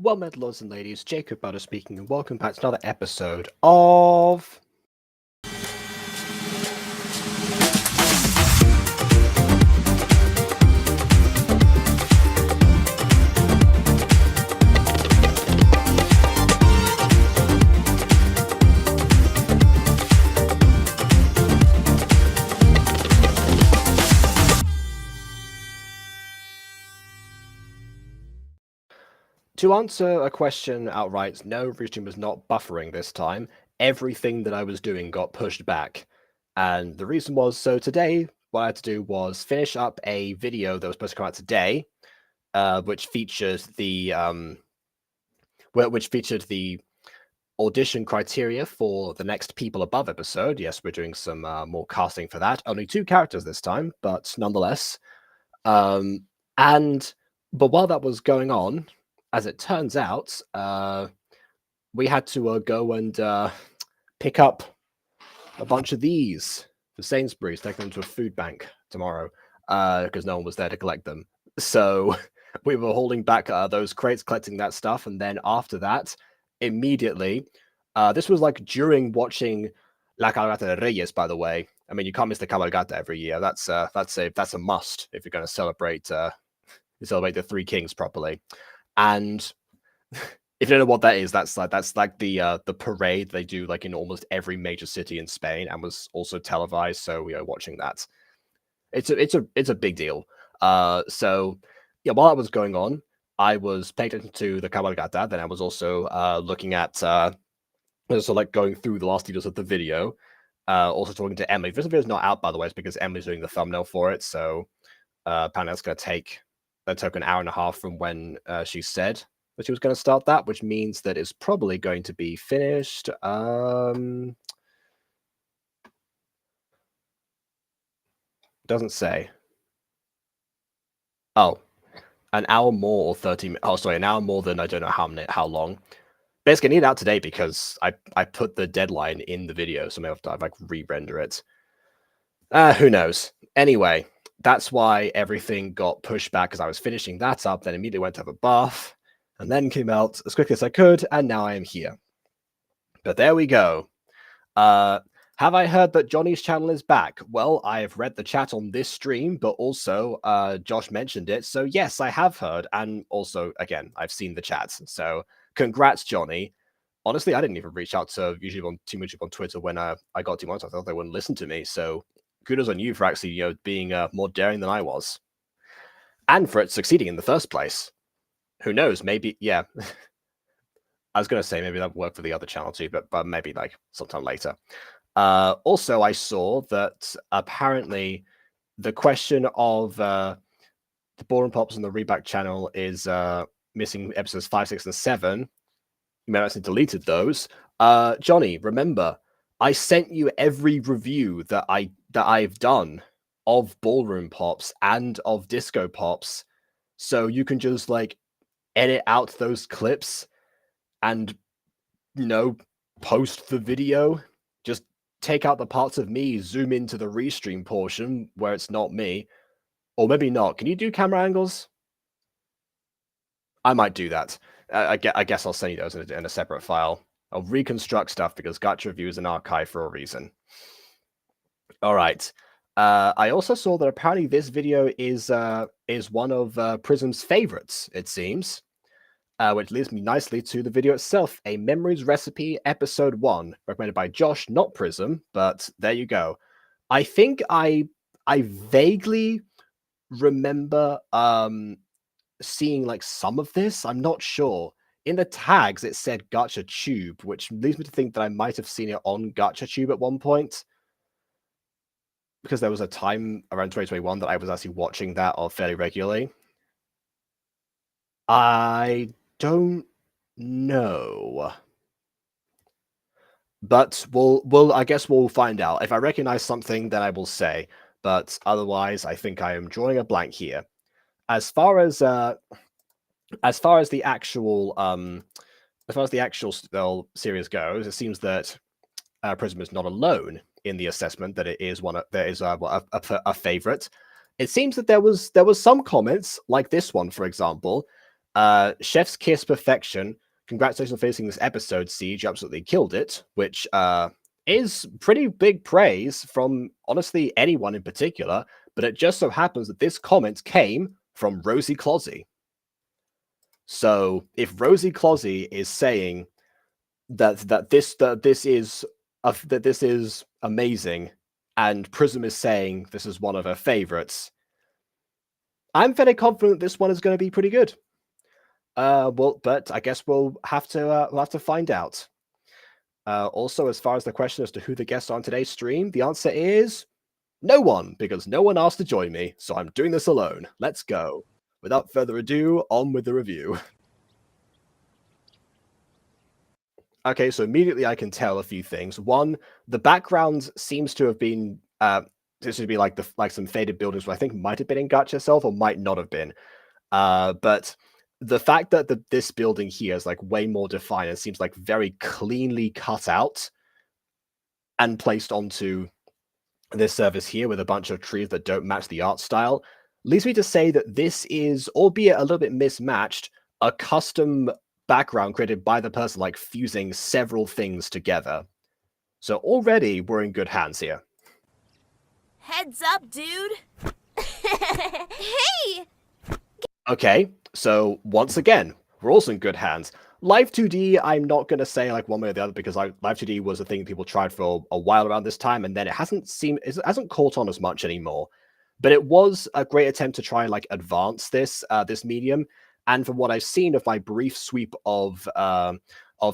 Well met, lords and ladies, Jacob Butter speaking, and welcome back to another episode of... To answer a question outright, no, Restream was not buffering this time. Everything that I was doing got pushed back. And the reason was, so today, what I had to do was finish up a video that was supposed to come out today, which featured the audition criteria for the next People Above episode. Yes, we're doing some more casting for that. Only 2 characters this time, but nonetheless. But while that was going on, as it turns out, we had to go and pick up a bunch of these for Sainsbury's, take them to a food bank tomorrow, because no one was there to collect them. So we were holding back those crates, collecting that stuff, and then after that, immediately, this was like during watching La Cabalgata de Reyes, by the way. I mean, you can't miss the Cabalgata every year. That's a must if you're going to celebrate the Three Kings properly. And if you don't know what that is, that's like the parade they do like in almost every major city in Spain, and was also televised. So we are watching that. It's a big deal. So yeah, while that was going on, I was paying attention to the Cabalgata. Then I was also looking at going through the last details of the video. Also talking to Emily. This video is not out, by the way. It's because Emily's doing the thumbnail for it. So apparently that's going to take an hour and a half from when she said that she was going to start that, which means that it's probably going to be finished. Doesn't say. Oh, an hour more or 30 minutes. Oh, sorry, an hour more than I don't know how long. Basically, I need it out today because I put the deadline in the video, so maybe I have to like re-render it. Who knows? Anyway, that's why everything got pushed back, because I was finishing that up, then immediately went to have a bath, and then came out as quickly as I could, and now I am here. But there we go. Have I heard that Johnny's channel is back? Well, I have read the chat on this stream, but also Josh mentioned it, so yes, I have heard, and also, again, I've seen the chat, so congrats, Johnny. Honestly, I didn't even reach out to YouTube on Twitter when I got demonetized. I thought they wouldn't listen to me, so kudos on you for actually, being more daring than I was. And for it succeeding in the first place. Who knows, maybe, yeah. I was going to say maybe that would work for the other channel too, but maybe like sometime later. Also, I saw that apparently the question of the Ballroom Pops and the Reback channel is missing episodes 5, 6, and 7. You may have actually deleted those. Johnny, remember, I sent you every review that I've done of Ballroom Pops and of Disco Pops, so you can just like edit out those clips and post the video. Just take out the parts of me, zoom into the restream portion where it's not me, or maybe not. Can you do camera angles? I might do that. I guess I'll send you those in a separate file. I'll reconstruct stuff because Gacha Review is an archive for a reason. All right. I also saw that apparently this video is one of Prism's favorites, it seems, which leads me nicely to the video itself, A Memories Recipe, Episode 1, recommended by Josh, not Prism, but there you go. I think I vaguely remember seeing like some of this. I'm not sure. In the tags, it said GachaTube, which leads me to think that I might have seen it on GachaTube at one point, because there was a time around 2021 that I was actually watching that fairly regularly. I don't know, but I guess we'll find out. If I recognize something, then I will say, but otherwise, I think I am drawing a blank here. As far as the actual series goes, it seems that Prism is not alone in the assessment that it is a favorite. It seems that there was some comments like this one, for example, Chef's Kiss Perfection. Congratulations on finishing this episode, Siege. You absolutely killed it, which is pretty big praise from honestly anyone in particular. But it just so happens that this comment came from Rosie Closey. So if Rosie Closey is saying that this is amazing, and Prism is saying this is one of her favorites, I'm fairly confident this one is going to be pretty good. But I guess we'll have to find out. Also, as far as the question as to who the guests are on today's stream, the answer is no one, because no one asked to join me, so I'm doing this alone. Let's go. Without further ado, on with the review. Okay, so immediately I can tell a few things. One, the background seems to have been this would be like some faded buildings, which I think might have been in Gacha itself or might not have been. But the fact that this building here is like way more defined and seems like very cleanly cut out and placed onto this surface here with a bunch of trees that don't match the art style leads me to say that this is, albeit a little bit mismatched, a custom background created by the person, like fusing several things together. So already we're in good hands here. Heads up, dude. Hey! Okay, so once again, we're also in good hands. Live 2D, I'm not going to say like one way or the other, because Live 2D was a thing people tried for a while around this time, and then it hasn't caught on as much anymore. But it was a great attempt to try and like advance this medium. And from what I've seen of my brief sweep of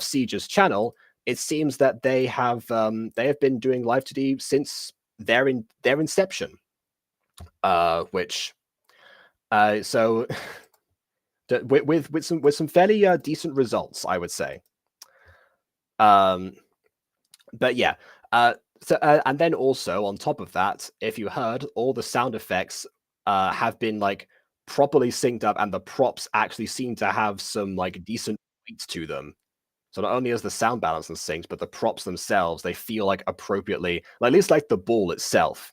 Siege's channel, it seems that they have been doing Live 2D since their inception, which so with some fairly decent results, I would say. But yeah, so and then also on top of that, if you heard, all the sound effects have been like properly synced up, and the props actually seem to have some like decent weight to them. So not only is the sound balance and synced, but the props themselves, they feel like appropriately, like, at least like the ball itself.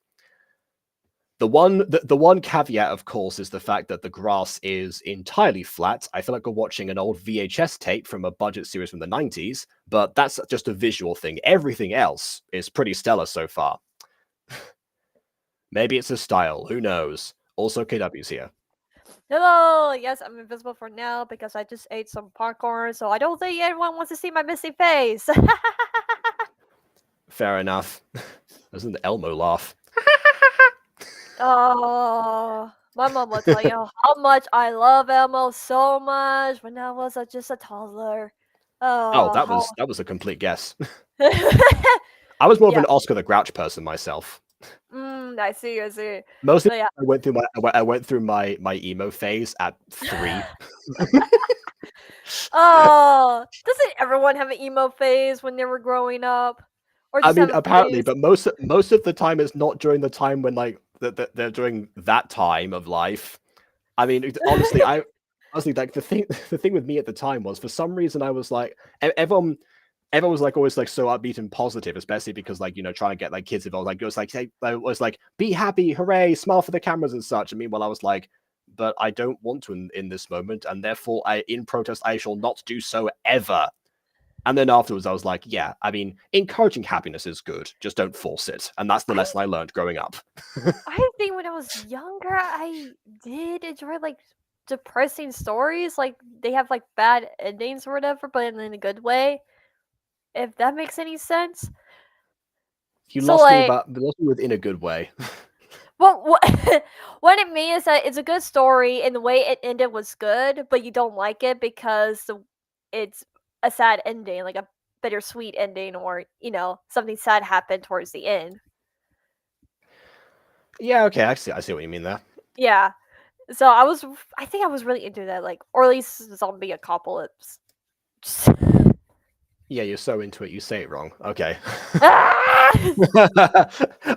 The one caveat, of course, is the fact that the grass is entirely flat. I feel like we're watching an old VHS tape from a budget series from the 90s, but that's just a visual thing. Everything else is pretty stellar so far. Maybe it's a style, who knows? Also, KW's here. Hello! Yes, I'm invisible for now because I just ate some popcorn, so I don't think anyone wants to see my missing face. Fair enough. Doesn't the Elmo laugh? Oh, my mom will tell you how much I love Elmo so much when I was just a toddler. Oh, that how... was a complete guess. I was more of Yeah. an Oscar the Grouch person myself. I see. Mostly, So, yeah. I went through my emo phase at 3. Oh, doesn't everyone have an emo phase when they were growing up? Or I just mean, have a apparently, phase? but most of the time it's not during the time when like they're during that time of life. I mean, honestly, like the thing with me at the time was, for some reason I was like, everyone was like always like so upbeat and positive, especially because like, you know, trying to get like kids involved. Like it was like, hey, it was like, be happy, hooray, smile for the cameras and such. And meanwhile, I was like, but I don't want to in this moment, and therefore in protest I shall not do so ever. And then afterwards, I was like, yeah, I mean, encouraging happiness is good. Just don't force it. And that's the lesson I learned growing up. I think when I was younger, I did enjoy like depressing stories. Like they have like bad endings or whatever, but in a good way. If that makes any sense. You So lost me within a good way. well, what it means is that it's a good story and the way it ended was good, but you don't like it because it's a sad ending, like a bittersweet ending, or something sad happened towards the end. Yeah, okay, I see what you mean there. Yeah. So I think I was really into that, like, or at least zombie apocalypse. Yeah, you're so into it, you say it wrong. Okay. Ah!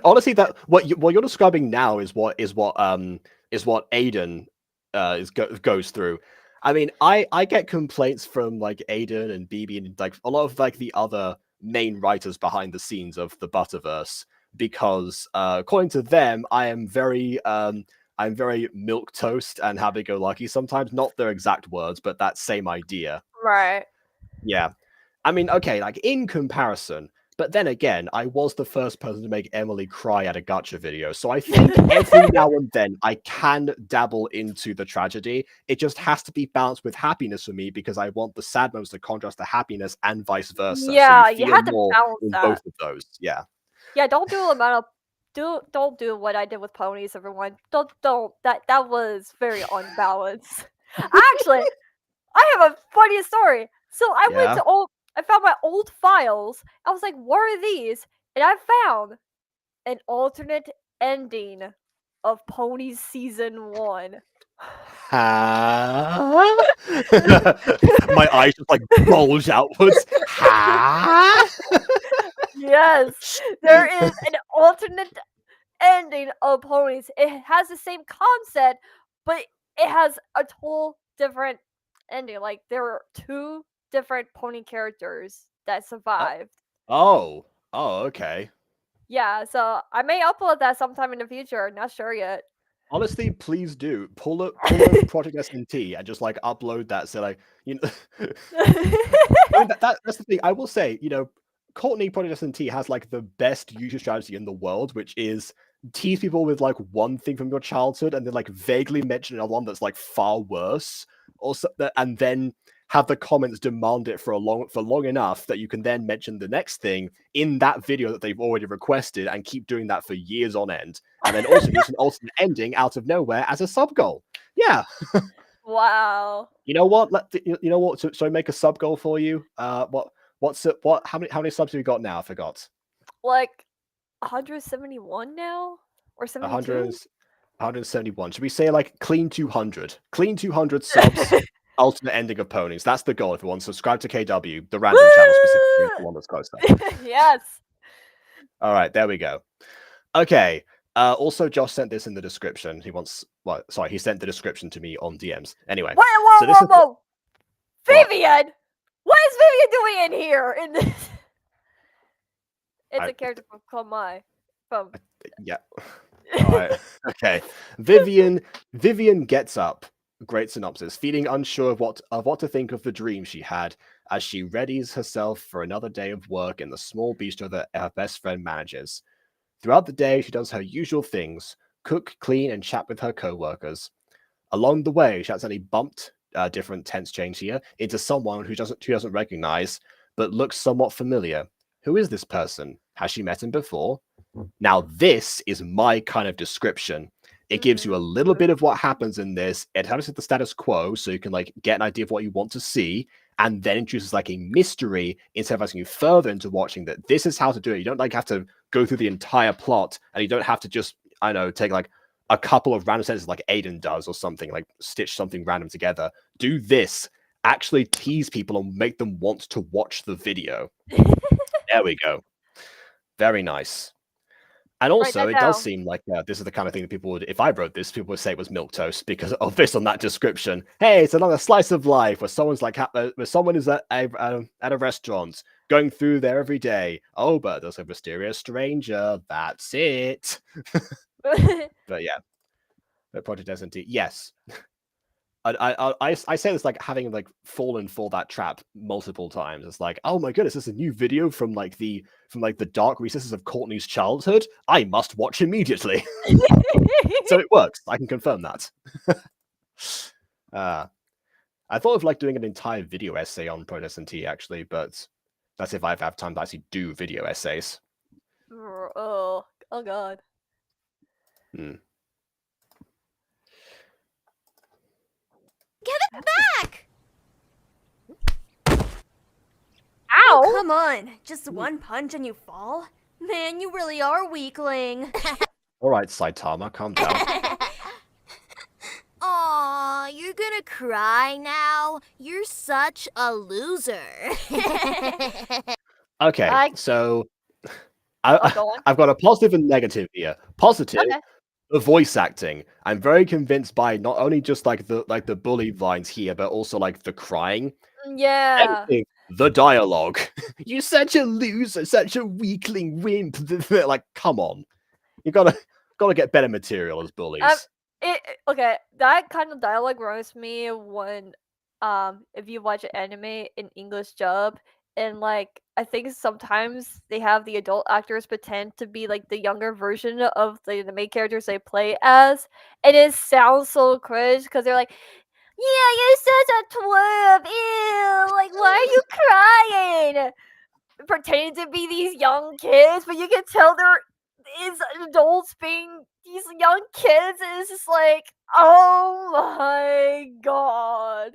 Honestly, that what you're describing now is what Aiden goes through. I mean, I get complaints from like Aiden and BB and like a lot of like the other main writers behind the scenes of the Butterverse, because according to them, I am very I'm very milk toast and happy-go-lucky sometimes. Not their exact words, but that same idea. Right. Yeah. I mean, okay, like in comparison, but then again, I was the first person to make Emily cry at a gacha video, so I think every now and then I can dabble into the tragedy. It just has to be balanced with happiness for me because I want the sad moments to contrast to happiness and vice versa. Yeah, so you feel have to more balance in that. both of those. Yeah. Yeah, don't do don't do what I did with ponies, everyone. Don't that was very unbalanced. Actually, I have a funny story. So Yeah. I found my old files. I was like, what are these? And I found an alternate ending of Ponies Season 1. Ha? My eyes just like bulge outwards. Ha? Yes, there is an alternate ending of Ponies. It has the same concept, but it has a total different ending. Like there are 2 different pony characters that survived. Oh. Oh, okay. Yeah, so I may upload that sometime in the future. Not sure yet. Honestly, please do. Pull up Project SNT and just like upload that. So like, you know, I mean, that's the thing. I will say, Courtney Project SNT has like the best user strategy in the world, which is tease people with like one thing from your childhood and then like vaguely mention another one that's like far worse, and then have the comments demand it for long enough that you can then mention the next thing in that video that they've already requested and keep doing that for years on end, and then also use an alternate ending out of nowhere as a sub goal. Yeah. Wow. You know what? You know what? So I make a sub goal for you. What? How many subs have you got now? I forgot. Like 171 now? Or 72? 171. Should we say like clean 200? Clean 200 subs. Alternate ending of ponies. That's the goal. Everyone, subscribe to KW, the random channel specifically, the one that's closer. Yes. All right, there we go. Okay. Also, Josh sent this in the description. He sent the description to me on DMs. Anyway. Whoa. Vivian! What is Vivian doing in here? In this? It's a character from Komai. Yeah. All right. Okay. Vivian gets up. Great synopsis. Feeling unsure of what to think of the dream she had as she readies herself for another day of work in the small bistro that her best friend manages. Throughout the day, she does her usual things: cook, clean, and chat with her co-workers. Along the way, she accidentally bumped different tense change here into someone who doesn't recognize, but looks somewhat familiar. Who is this person? Has she met him before? Now, this is my kind of description. It gives you a little bit of what happens in this. It helps with the status quo, so you can like get an idea of what you want to see, and then introduces like a mystery instead of asking you further into watching that this is how to do it. You don't like have to go through the entire plot, and you don't have to just, I know, take like a couple of random sentences like Aiden does or something, like stitch something random together. Do this. Actually tease people and make them want to watch the video. There we go. Very nice. And also, it does seem like this is the kind of thing that people would, if I wrote this, people would say it was milquetoast because of this on that description. Hey, it's another slice of life where someone's like, where someone is at a restaurant going through there every day. Oh, but there's a mysterious stranger. That's it. But yeah, but Project SNT, yes. I say this like having like fallen for that trap multiple times. It's like, oh my goodness, this is a new video from the dark recesses of Courtney's childhood. I must watch immediately. So it works. I can confirm that. I thought of like doing an entire video essay on Project SNT actually, but that's if I have time to actually do video essays. Oh god. Get it back! Ow! Oh, come on. Just one punch and you fall? Man, you really are a weakling. All right, Saitama, calm down. Aw, you're gonna cry now? You're such a loser. Okay, so I've got a positive and negative here. Positive. Okay. The voice acting. I'm very convinced by not only just like the bully lines here, but also like the crying. Yeah. Everything, the dialogue. You're such a loser, such a weakling wimp. Like, come on. You gotta get better material as bullies. Okay, that kind of dialogue reminds me when if you watch an anime in English dub and like I think sometimes they have the adult actors pretend to be like the younger version of the main characters they play as, and it sounds so cringe because they're like, "Yeah, you're such a twerp, ew! Like, why are you crying?" Pretending to be these young kids, but you can tell they're is adults being these young kids, and it's just like, oh my god.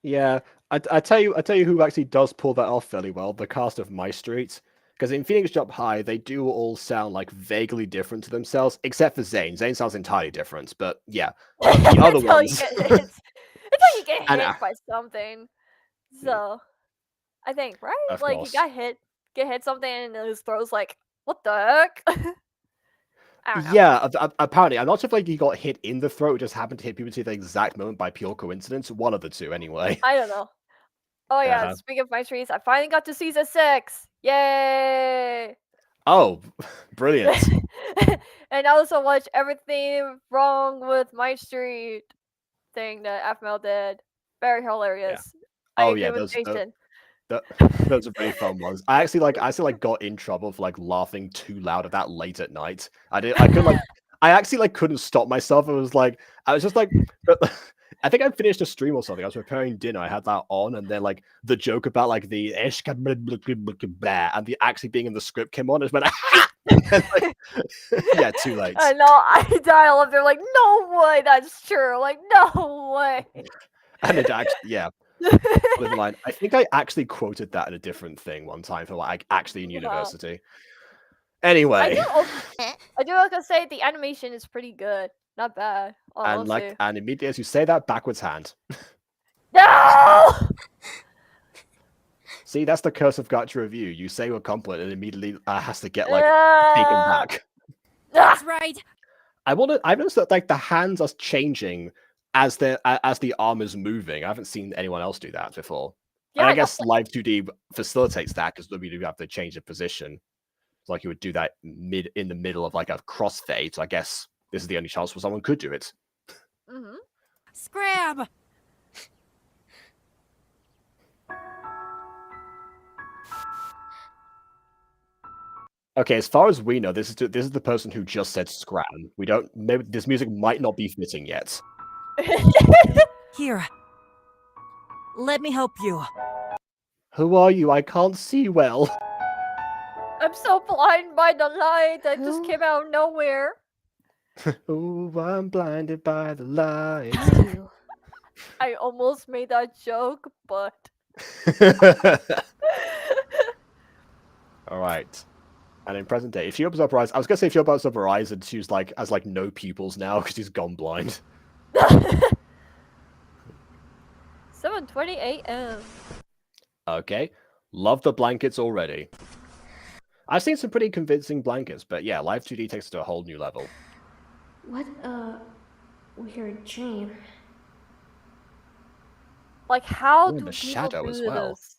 Yeah, I tell you who actually does pull that off fairly well. The cast of My Street, because in Phoenix Jump High, they do all sound like vaguely different to themselves, except for Zane. Zane sounds entirely different, but yeah, the other Until you ones. get hit. Until you get And, hit by something. So I think, right? of Like he course. get hit something and his throat's like, what the heck? I don't know. Yeah, apparently, I'm not sure if like he got hit in the throat, just happened to hit puberty at the exact moment by pure coincidence. One of the two, anyway. I don't know. Oh yeah, Uh-huh. speaking of my trees, I finally got to season 6. Yay! Oh, brilliant. And I also watched everything wrong with my street thing that FML did. Very hilarious. I Oh agree yeah, with those Jason. those are pretty fun ones. I actually got in trouble for like laughing too loud at that late at night. I couldn't like I actually like couldn't stop myself. I was just like I think I finished a stream or something. I was preparing dinner. I had that on, and then like the joke about like the and the actually being in the script came on. It went and, like, yeah, too late. I know, I dial up there like, no way that's true. Like, no way. And it actually, yeah. Live line. I think I actually quoted that in a different thing one time for like actually in university. Anyway, I do like to say the animation is pretty good. Not bad. Honestly. and immediately as you say that, backwards hand. No! See, that's the curse of Gacha review. You say a compliment and immediately has to get like taken back. That's right. I've noticed that like the hands are changing as the arm is moving. I haven't seen anyone else do that before. Yeah, And I know. guess Live 2D facilitates that because we do have to change the position. It's like you would do that in the middle of like a crossfade. So I guess this is the only chance where someone could do it. Mm-hmm. Scram. Okay, as far as we know, this is the person who just said scram. We don't. Maybe this music might not be fitting yet. Here. Let me help you. Who are you? I can't see well. I'm so blind by the light that just came out of nowhere. Oh, I'm blinded by the light. I almost made that joke, but All right. And in present day, if she opens up her eyes, I was gonna say if she opens up her eyes and she's like has like no pupils now because she's gone blind. 7:20 a.m. Okay, love the blankets already. I've seen some pretty convincing blankets, but yeah, Live 2D takes it to a whole new level. What a weird dream. Like, how Ooh, do the people shadow do as well. this?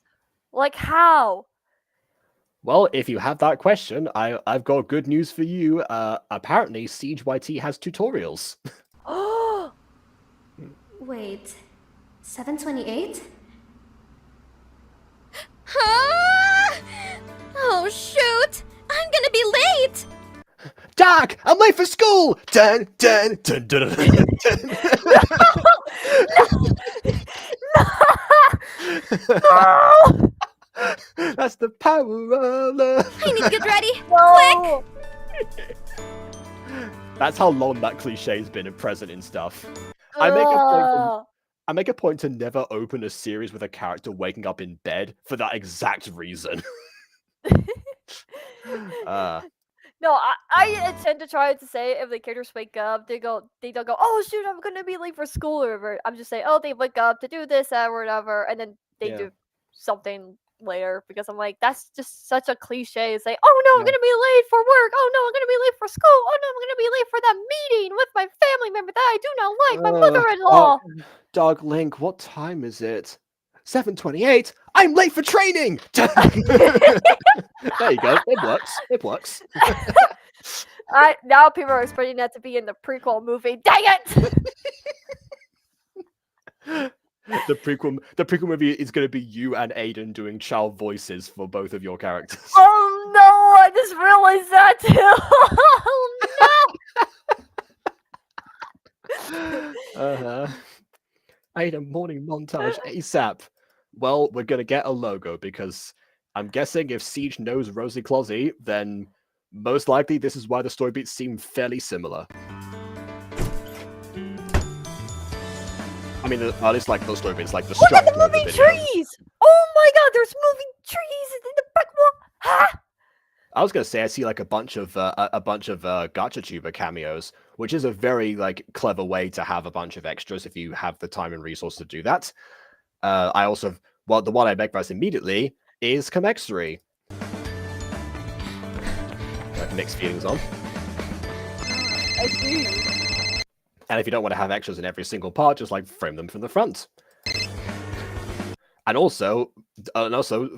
Like, how? Well, if you have that question, I've got good news for you. Apparently, Siege YT has tutorials. Oh, Wait, 728? Huh? Oh, shoot. I'm gonna be late. Doc, I'm late for school. Dun dun dun dun dun. no! That's the power of love. I need to get ready. No! That's how long that cliche's been and present in stuff. Ugh. I make a point to never open a series with a character waking up in bed for that exact reason. No, I tend to try to say if the characters wake up, they don't go, oh shoot, I'm gonna be late for school or whatever. I'm just saying, oh, they wake up to do this, that, or whatever, and then they Yeah. do something later because I'm like, that's just such a cliche. It's like, oh no, I'm Yeah. gonna be late for work. Oh no, I'm gonna be late for school. Oh no, I'm gonna be late for that meeting with my family member that I do not like, my mother-in-law. Dog Link, what time is it? 7:28. I'm late for training. There you go. It works. It works. Now people are expecting that to be in the prequel movie. Dang it! The prequel movie is going to be you and Aiden doing child voices for both of your characters. Oh no! I just realized that too. Oh no! Aiden morning montage ASAP. Well, we're going to get a logo because I'm guessing if Siege knows Rosie Closey, then most likely this is why the story beats seem fairly similar. I mean, at least like those story beats, like the Look at structure the of the moving video. trees! Oh my god, there's moving trees in the back wall. Huh? I was gonna say I see like a bunch of GachaTuber cameos, which is a very like clever way to have a bunch of extras if you have the time and resource to do that. I also the one I recognize immediately is Culinary. Like mixed feelings on. I see. And if you don't want to have extras in every single part, just like frame them from the front. And also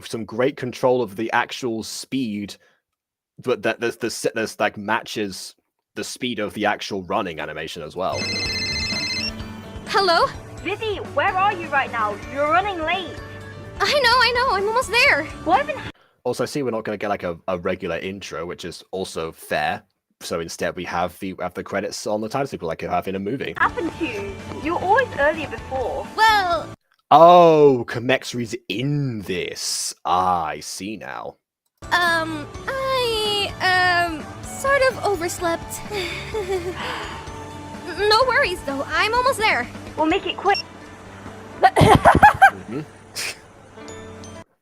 some great control of the actual speed, but that there's like matches the speed of the actual running animation as well. Hello? Vivi, where are you right now? You're running late. I know, I'm almost there. What even Also, I see we're not going to get like a regular intro, which is also fair. So instead, we have the credits on the title sequence like you have in a movie. happened to you? You were always earlier before. Well, Oh, Comexry's in this. Ah, I see now. I sort of overslept. No worries though, I'm almost there. We'll make it quick. Mhm.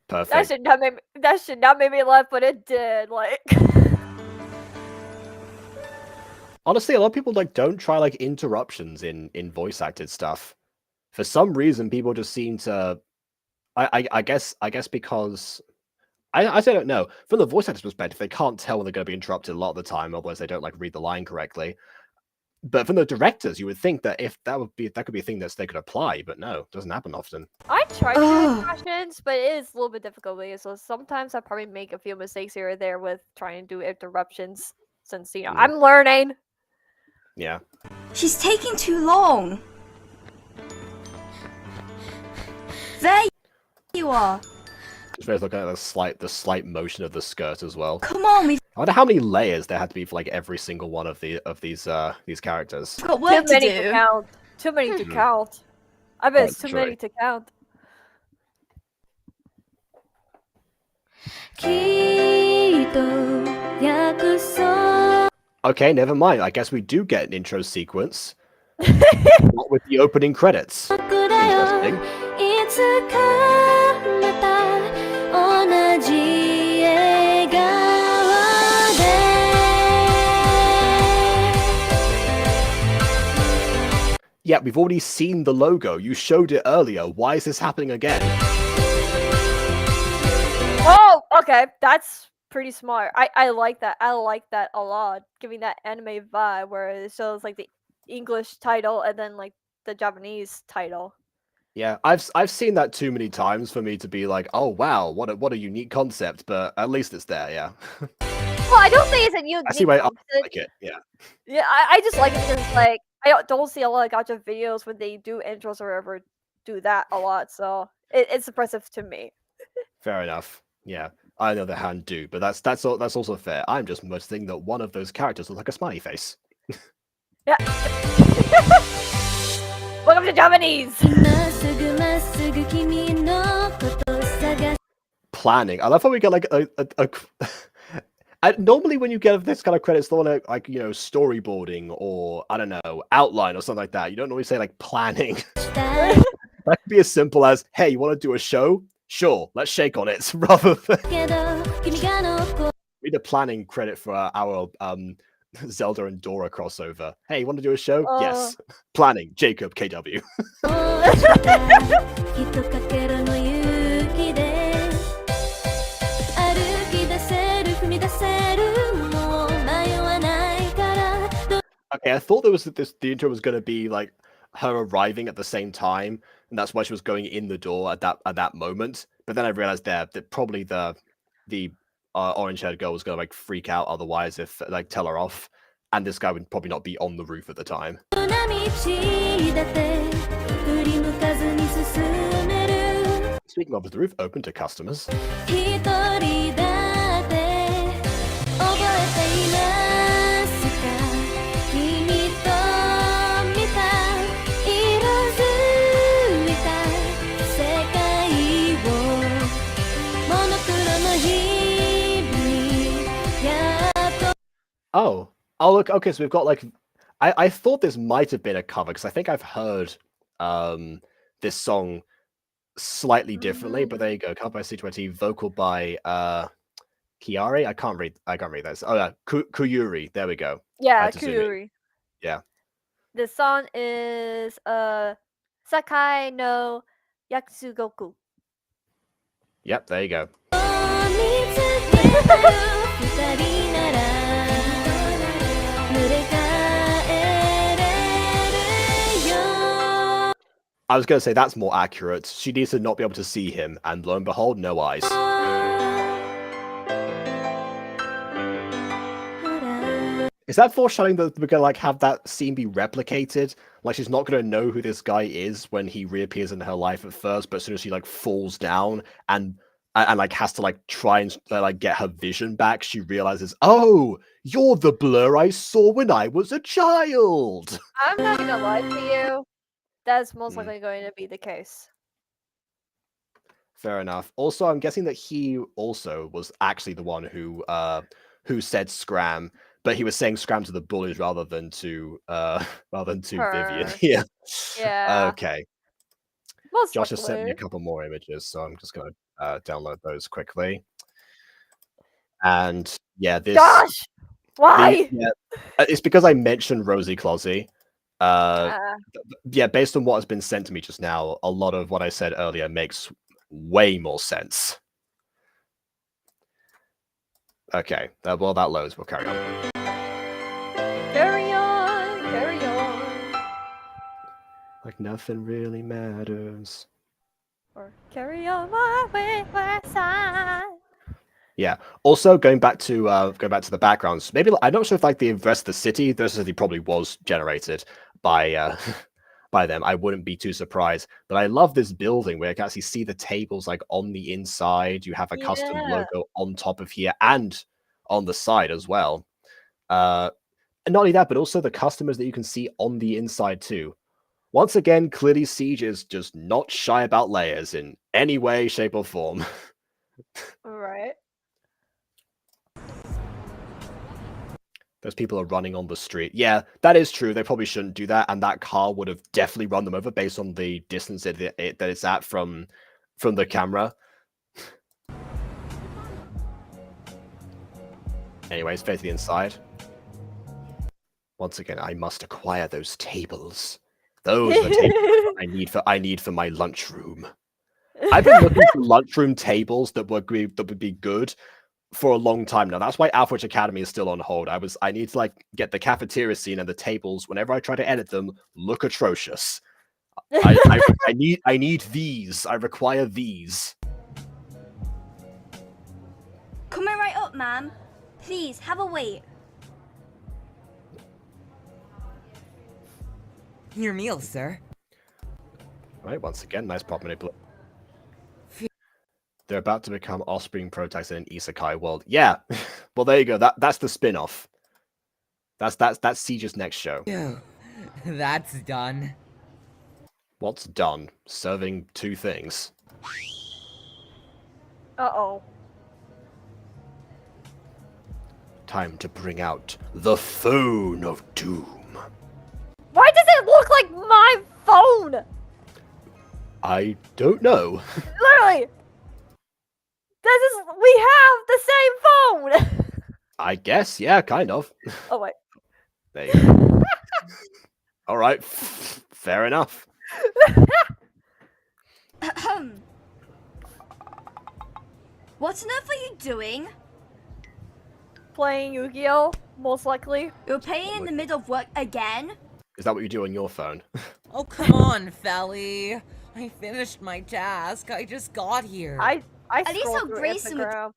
That Perfect. should not make me laugh, but it did. Like, Honestly, a lot of people like don't try like interruptions in voice acted stuff. For some reason, people just seem to. I guess because I don't know. From the voice actor's perspective, they can't tell when they're going to be interrupted a lot of the time, otherwise they don't like read the line correctly. But from the directors, you would think that if that could be a thing that they could apply, but no, it doesn't happen often. I tried to do impressions, but it is a little bit difficult. So sometimes I probably make a few mistakes here or there with trying to do interruptions, since I'm learning. Yeah. She's taking too long. There you are. Just very looking at the slight motion of the skirt as well. Come on, we've I wonder how many layers there had to be for like every single one of these characters. got work Too to many to do. count. Too many to count. I bet it's too True. many to count. Okay, never mind. I guess we do get an intro sequence. Not with the opening credits. Interesting. Yeah, we've already seen the logo. You showed it earlier. Why is this happening again? Oh, okay, that's pretty smart. I like that. I like that a lot, giving that anime vibe where it shows like the English title and then like the Japanese title. Yeah, I've seen that too many times for me to be like, oh wow, what a unique concept. But at least it's there. Yeah. Well, I don't think it's a unique I see why I concept. like it. Yeah. Yeah, I just like it because like I don't see a lot of gacha videos when they do intros or ever do that a lot, so it's impressive to me. Fair enough. Yeah. I on the other hand do, but that's also fair. I'm just noticing that one of those characters looks like a smiley face. Yeah. Welcome to Japanese. Planning. I love how we get like normally when you get this kind of credits, the one like storyboarding or I don't know outline or something like that. You don't normally say like planning. That could be as simple as, hey, you want to do a show? Sure, let's shake on it. Rather than read the planning credit for our Zelda and Dora crossover. Hey, you want to do a show? Yes. Planning, Jacob KW. Okay, I thought the intro was going to be like her arriving at the same time, and that's why she was going in the door at that moment. But then I realized that probably the orange-haired girl was going to like freak out otherwise if like tell her off. and this guy would probably not be on the roof at the time. Speaking of, is the roof open to customers? Oh, look. Okay, so we've got like, I thought this might have been a cover because I think I've heard this song slightly differently, but there you go. Cover by C20, vocal by Kiari. I can't read this. Oh yeah, Kuyuri. There we go. Yeah, to zoom in. Kuyuri. Yeah. The song is Sakai no Yatsugoku. Yep, there you go. I was going to say that's more accurate. She needs to not be able to see him, and lo and behold, no eyes. Is that foreshadowing that we're going to like have that scene be replicated? Like she's not going to know who this guy is when he reappears in her life at first, but as soon as she like falls down and like has to like try and like get her vision back, she realizes, oh, you're the Blur I saw when I was a child. I'm not gonna lie to you. That's most likely going to be the case. Fair enough. Also, I'm guessing that he also was actually the one who said scram, but he was saying scram to the bullies rather than to Vivian. Yeah. Yeah. Okay. Most Josh has sent me a likely. couple more images, so I'm just gonna download those quickly. And yeah, this. Gosh, why? It's because I mentioned Rosie Closey. Yeah, based on what has been sent to me just now, a lot of what I said earlier makes way more sense. Okay, well, that loads. We'll carry on. Carry on, carry on. Like nothing really matters. Or carry on my wayward side. Yeah. Also, going back to the backgrounds, maybe I'm not sure if like the rest of the city probably was generated by by them. I wouldn't be too surprised. But I love this building where you can actually see the tables like on the inside. You have a custom logo on top of here and on the side as well. And not only that, but also the customers that you can see on the inside too. Once again, clearly Siege is just not shy about layers in any way, shape, or form. Right. Those people are running on the street. Yeah, that is true. They probably shouldn't do that, and that car would have definitely run them over based on the distance that it's at from the camera. Anyways, face to the inside. Once again, I must acquire those tables. Those are the tables I need for my lunchroom. I've been looking for lunchroom tables that would be good for a long time now. That's why Alphawitch Academy is still on hold. I need to like get the cafeteria scene and the tables. Whenever I try to edit them, look atrocious. I need these. I require these. Coming right up, ma'am. Please, have a wait. Your meal, sir. Right, once again, nice prop manipulation. They're about to become offspring protagonists in an isekai world. Yeah, well there you go. That's the spin-off. That's Siege's next show. Ew, that's done. What's done? Serving two things. Uh-oh. Time to bring out the phone of doom. Why does it look like my phone? I don't know. Literally. We have the same phone. I guess, yeah, kind of. Oh wait. There you go. All right, fair enough. What on earth are you doing? Playing Yu-Gi-Oh, most likely. You're playing in the middle of work again? Is that what you do on your phone? Oh, come on, Felly. I finished my task. I just got here. I At least scroll I'll through grace him with- Instagram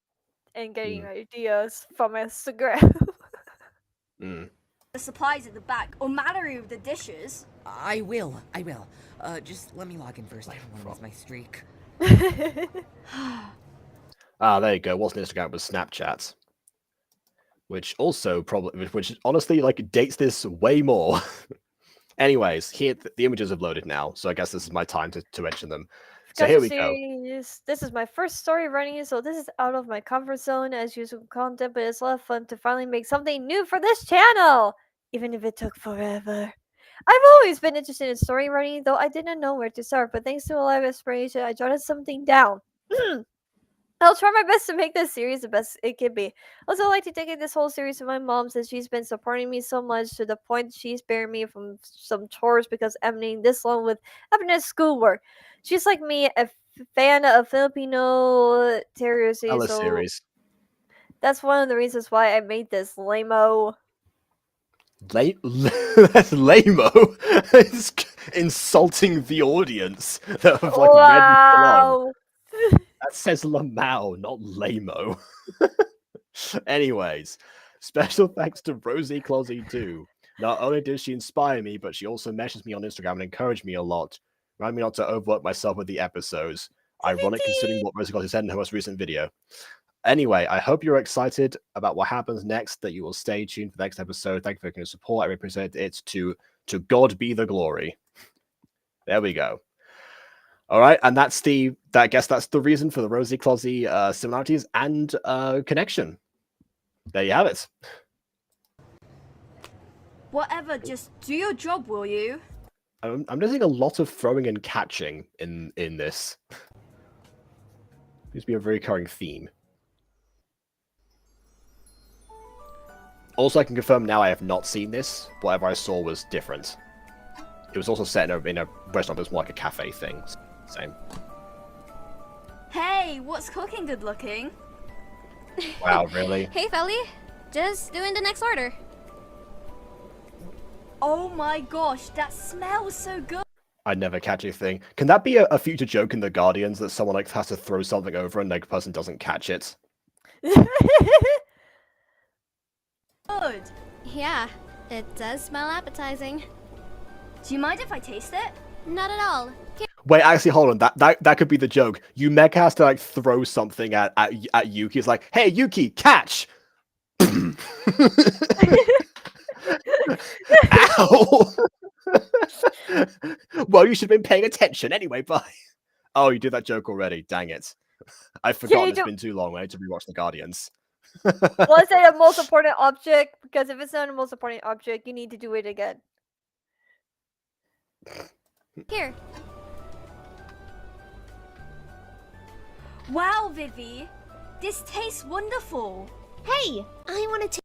and getting ideas from Instagram. the supplies at the back, or Mallory with the dishes. I will. Just let me log in first. I don't want to lose my streak. Ah, there you go. Wasn't Instagram, it was Snapchat. Which also probably, which honestly like dates this way more. Anyways, here the images have loaded now, so I guess this is my time to mention them. So here we go. This is my first story running, so this is out of my comfort zone as usual content, but it's a lot of fun to finally make something new for this channel, even if it took forever. I've always been interested in story writing, though I didn't know where to start, but thanks to a lot of inspiration, I jotted something down. I'll try my best to make this series the best it can be. Also, I'd like to dedicate this whole series to my mom, since she's been supporting me so much to the point she's sparing me from some chores because I'm needing this long with having schoolwork. She's like me, a fan of Filipino terrier series, so series. that's one of the reasons why I made this lame-o. That's lame-o. It's insulting the audience that have like read along. That says Lamau, not lame-o. Anyways, special thanks to Rosie Closey too. Not only did she inspire me, but she also messaged me on Instagram and encouraged me a lot. Remind me not to overwork myself with the episodes. Ironic considering what Rosie Closey said in her most recent video. Anyway, I hope you're excited about what happens next, that you will stay tuned for the next episode. Thank you for your support. I represent it to God be the glory. There we go. All right, and I guess that's the reason for the Rosie Closey similarities and connection. There you have it. Whatever, just do your job, will you? I'm noticing a lot of throwing and catching in this. Seems to be a very recurring theme. Also, I can confirm now I have not seen this. Whatever I saw was different. It was also set in a restaurant, but it was more like a cafe thing. Same. Hey, what's cooking good looking? Wow, really? Hey, Felly. Just doing the next order. Oh my gosh, that smells so good. I'd never catch anything. Can that be a future joke in the Guardians that someone like has to throw something over and the person doesn't catch it? Good. Yeah, it does smell appetizing. Do you mind if I taste it? Not at all. Wait, actually, hold on. That could be the joke. Yumeka has to like throw something at Yuki. It's like, hey, Yuki, catch! Ow! Well, you should have been paying attention anyway. Bye. Oh, you did that joke already. Dang it! I've forgotten. It's been too long. I need to rewatch the Guardians. Was it a most important object? Because if it's not a most important object, you need to do it again. Here. Wow, Vivi, this tastes wonderful. Hey, I want to.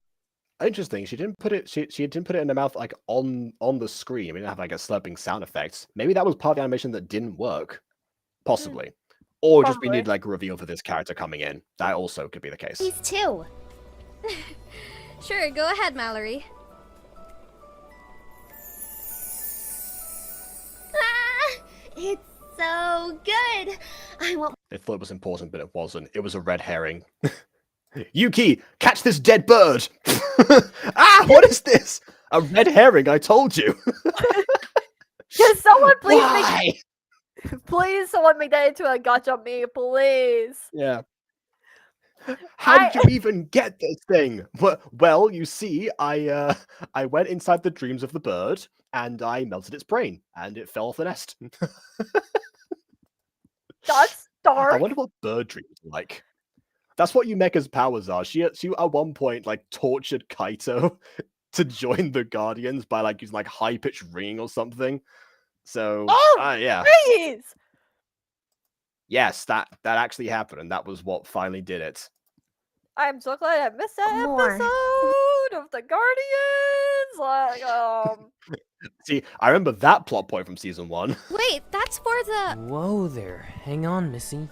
Interesting. She didn't put it. She didn't put it in her mouth like on the screen. I mean, it have like a slurping sound effect. Maybe that was part of the animation that didn't work. Possibly. Or just we need like a reveal for this character coming in. That also could be the case. These two. Sure, go ahead, Mallory. Ah, it's so good. I want. They thought it was important, but it wasn't. It was a red herring. Yuki, catch this dead bird! Ah, what is this? A red herring, I told you. Can someone please Why? please someone make that into a gacha me, please. Yeah. How did you even get this thing? Well, you see, I went inside the dreams of the bird, and I melted its brain, and it fell off the nest. That's dark. I wonder what bird dreams are like. That's what Yumeka's powers are. She at one point like tortured Kaito to join the Guardians by like using like high-pitched ringing or something. So yeah. Please. Yes, that actually happened, and that was what finally did it. I'm so glad I missed that More. episode of the Guardians. Like, See, I remember that plot point from season 1. Wait, that's for the. Whoa there. Hang on, Missy.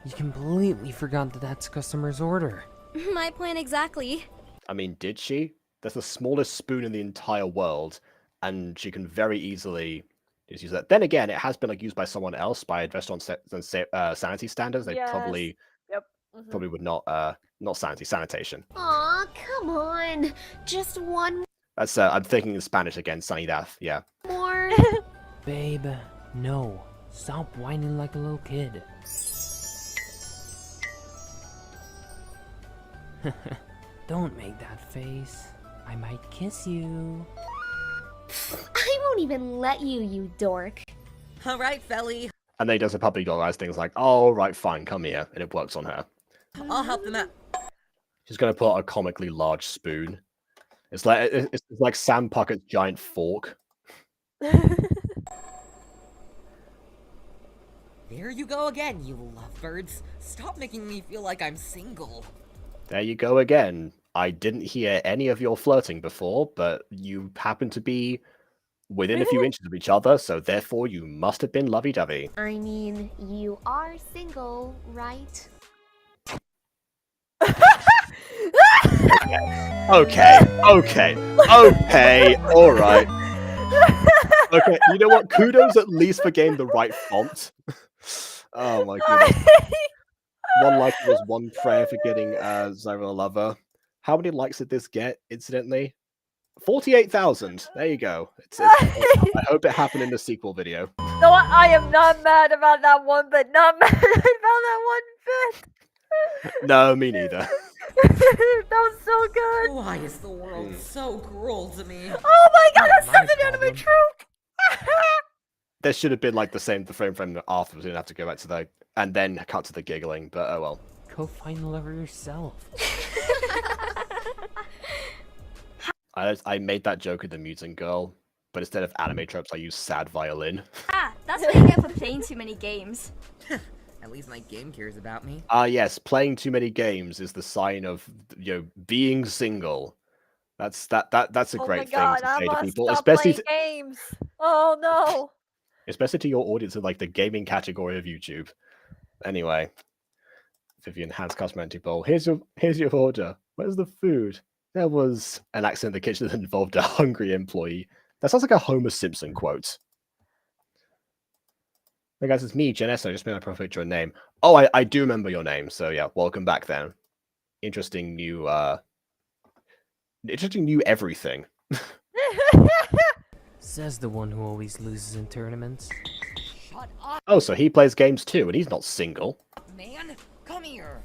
You completely forgot that that's customer's order. My point exactly. I mean, did she? That's the smallest spoon in the entire world, and she can very easily just use that. Then again, it has been like used by someone else by restaurant sanity standards. They Yes. probably Yep. would not sanity, sanitation. Aw, come on. Just one. That's I'm thinking in Spanish again, Sanidad. Yeah. More. Babe, no. Stop whining like a little kid. Don't make that face. I might kiss you. I won't even let you, you dork. All right, Felly. And then he does a puppy dog eyes things like, "Oh, right, fine, come here," and it works on her. I'll help them out. She's gonna put a comically large spoon. It's like Sam Puckett's giant fork. There you go again, you lovebirds. Stop making me feel like I'm single. There you go again. I didn't hear any of your flirting before, but you happen to be within a few inches of each other, so therefore you must have been lovey-dovey. I mean, you are single, right? Okay, alright. Okay, you know what? Kudos at least for getting the right font. Oh my goodness. One like was one prayer for getting Zyra a lover. How many likes did this get, incidentally? 48,000. There you go. I hope it happened in the sequel video. No, I am not mad about that one, but not mad about that one bit. No, me neither. That was so good. Why is the world so cruel to me? Oh my god, that's My such an anime problem. trope. There should have been like the frame afterwards. We didn't have to go back to the and then cut to the giggling, but oh well. Go find the lover yourself. I made that joke of the mutant girl, but instead of anime tropes, I used sad violin. Ah, that's what you get for playing too many games. At least my game cares about me. Ah, yes, playing too many games is the sign of being single. That's a Oh great my thing god, to I say to must people, stop especially playing games. Oh no. especially to your audience in like the gaming category of YouTube. Anyway, Vivian hands customer empty bowl. Here's your order. Where's the food? There was an accident in the kitchen that involved a hungry employee. That sounds like a Homer Simpson quote. Hey guys, it's me, Janessa. I just made my profile picture and name. Oh, I do remember your name. So yeah, welcome back then. Interesting new everything. Says the one who always loses in tournaments. Shut up, Oh, so he plays games too, and he's not single. man. Come here.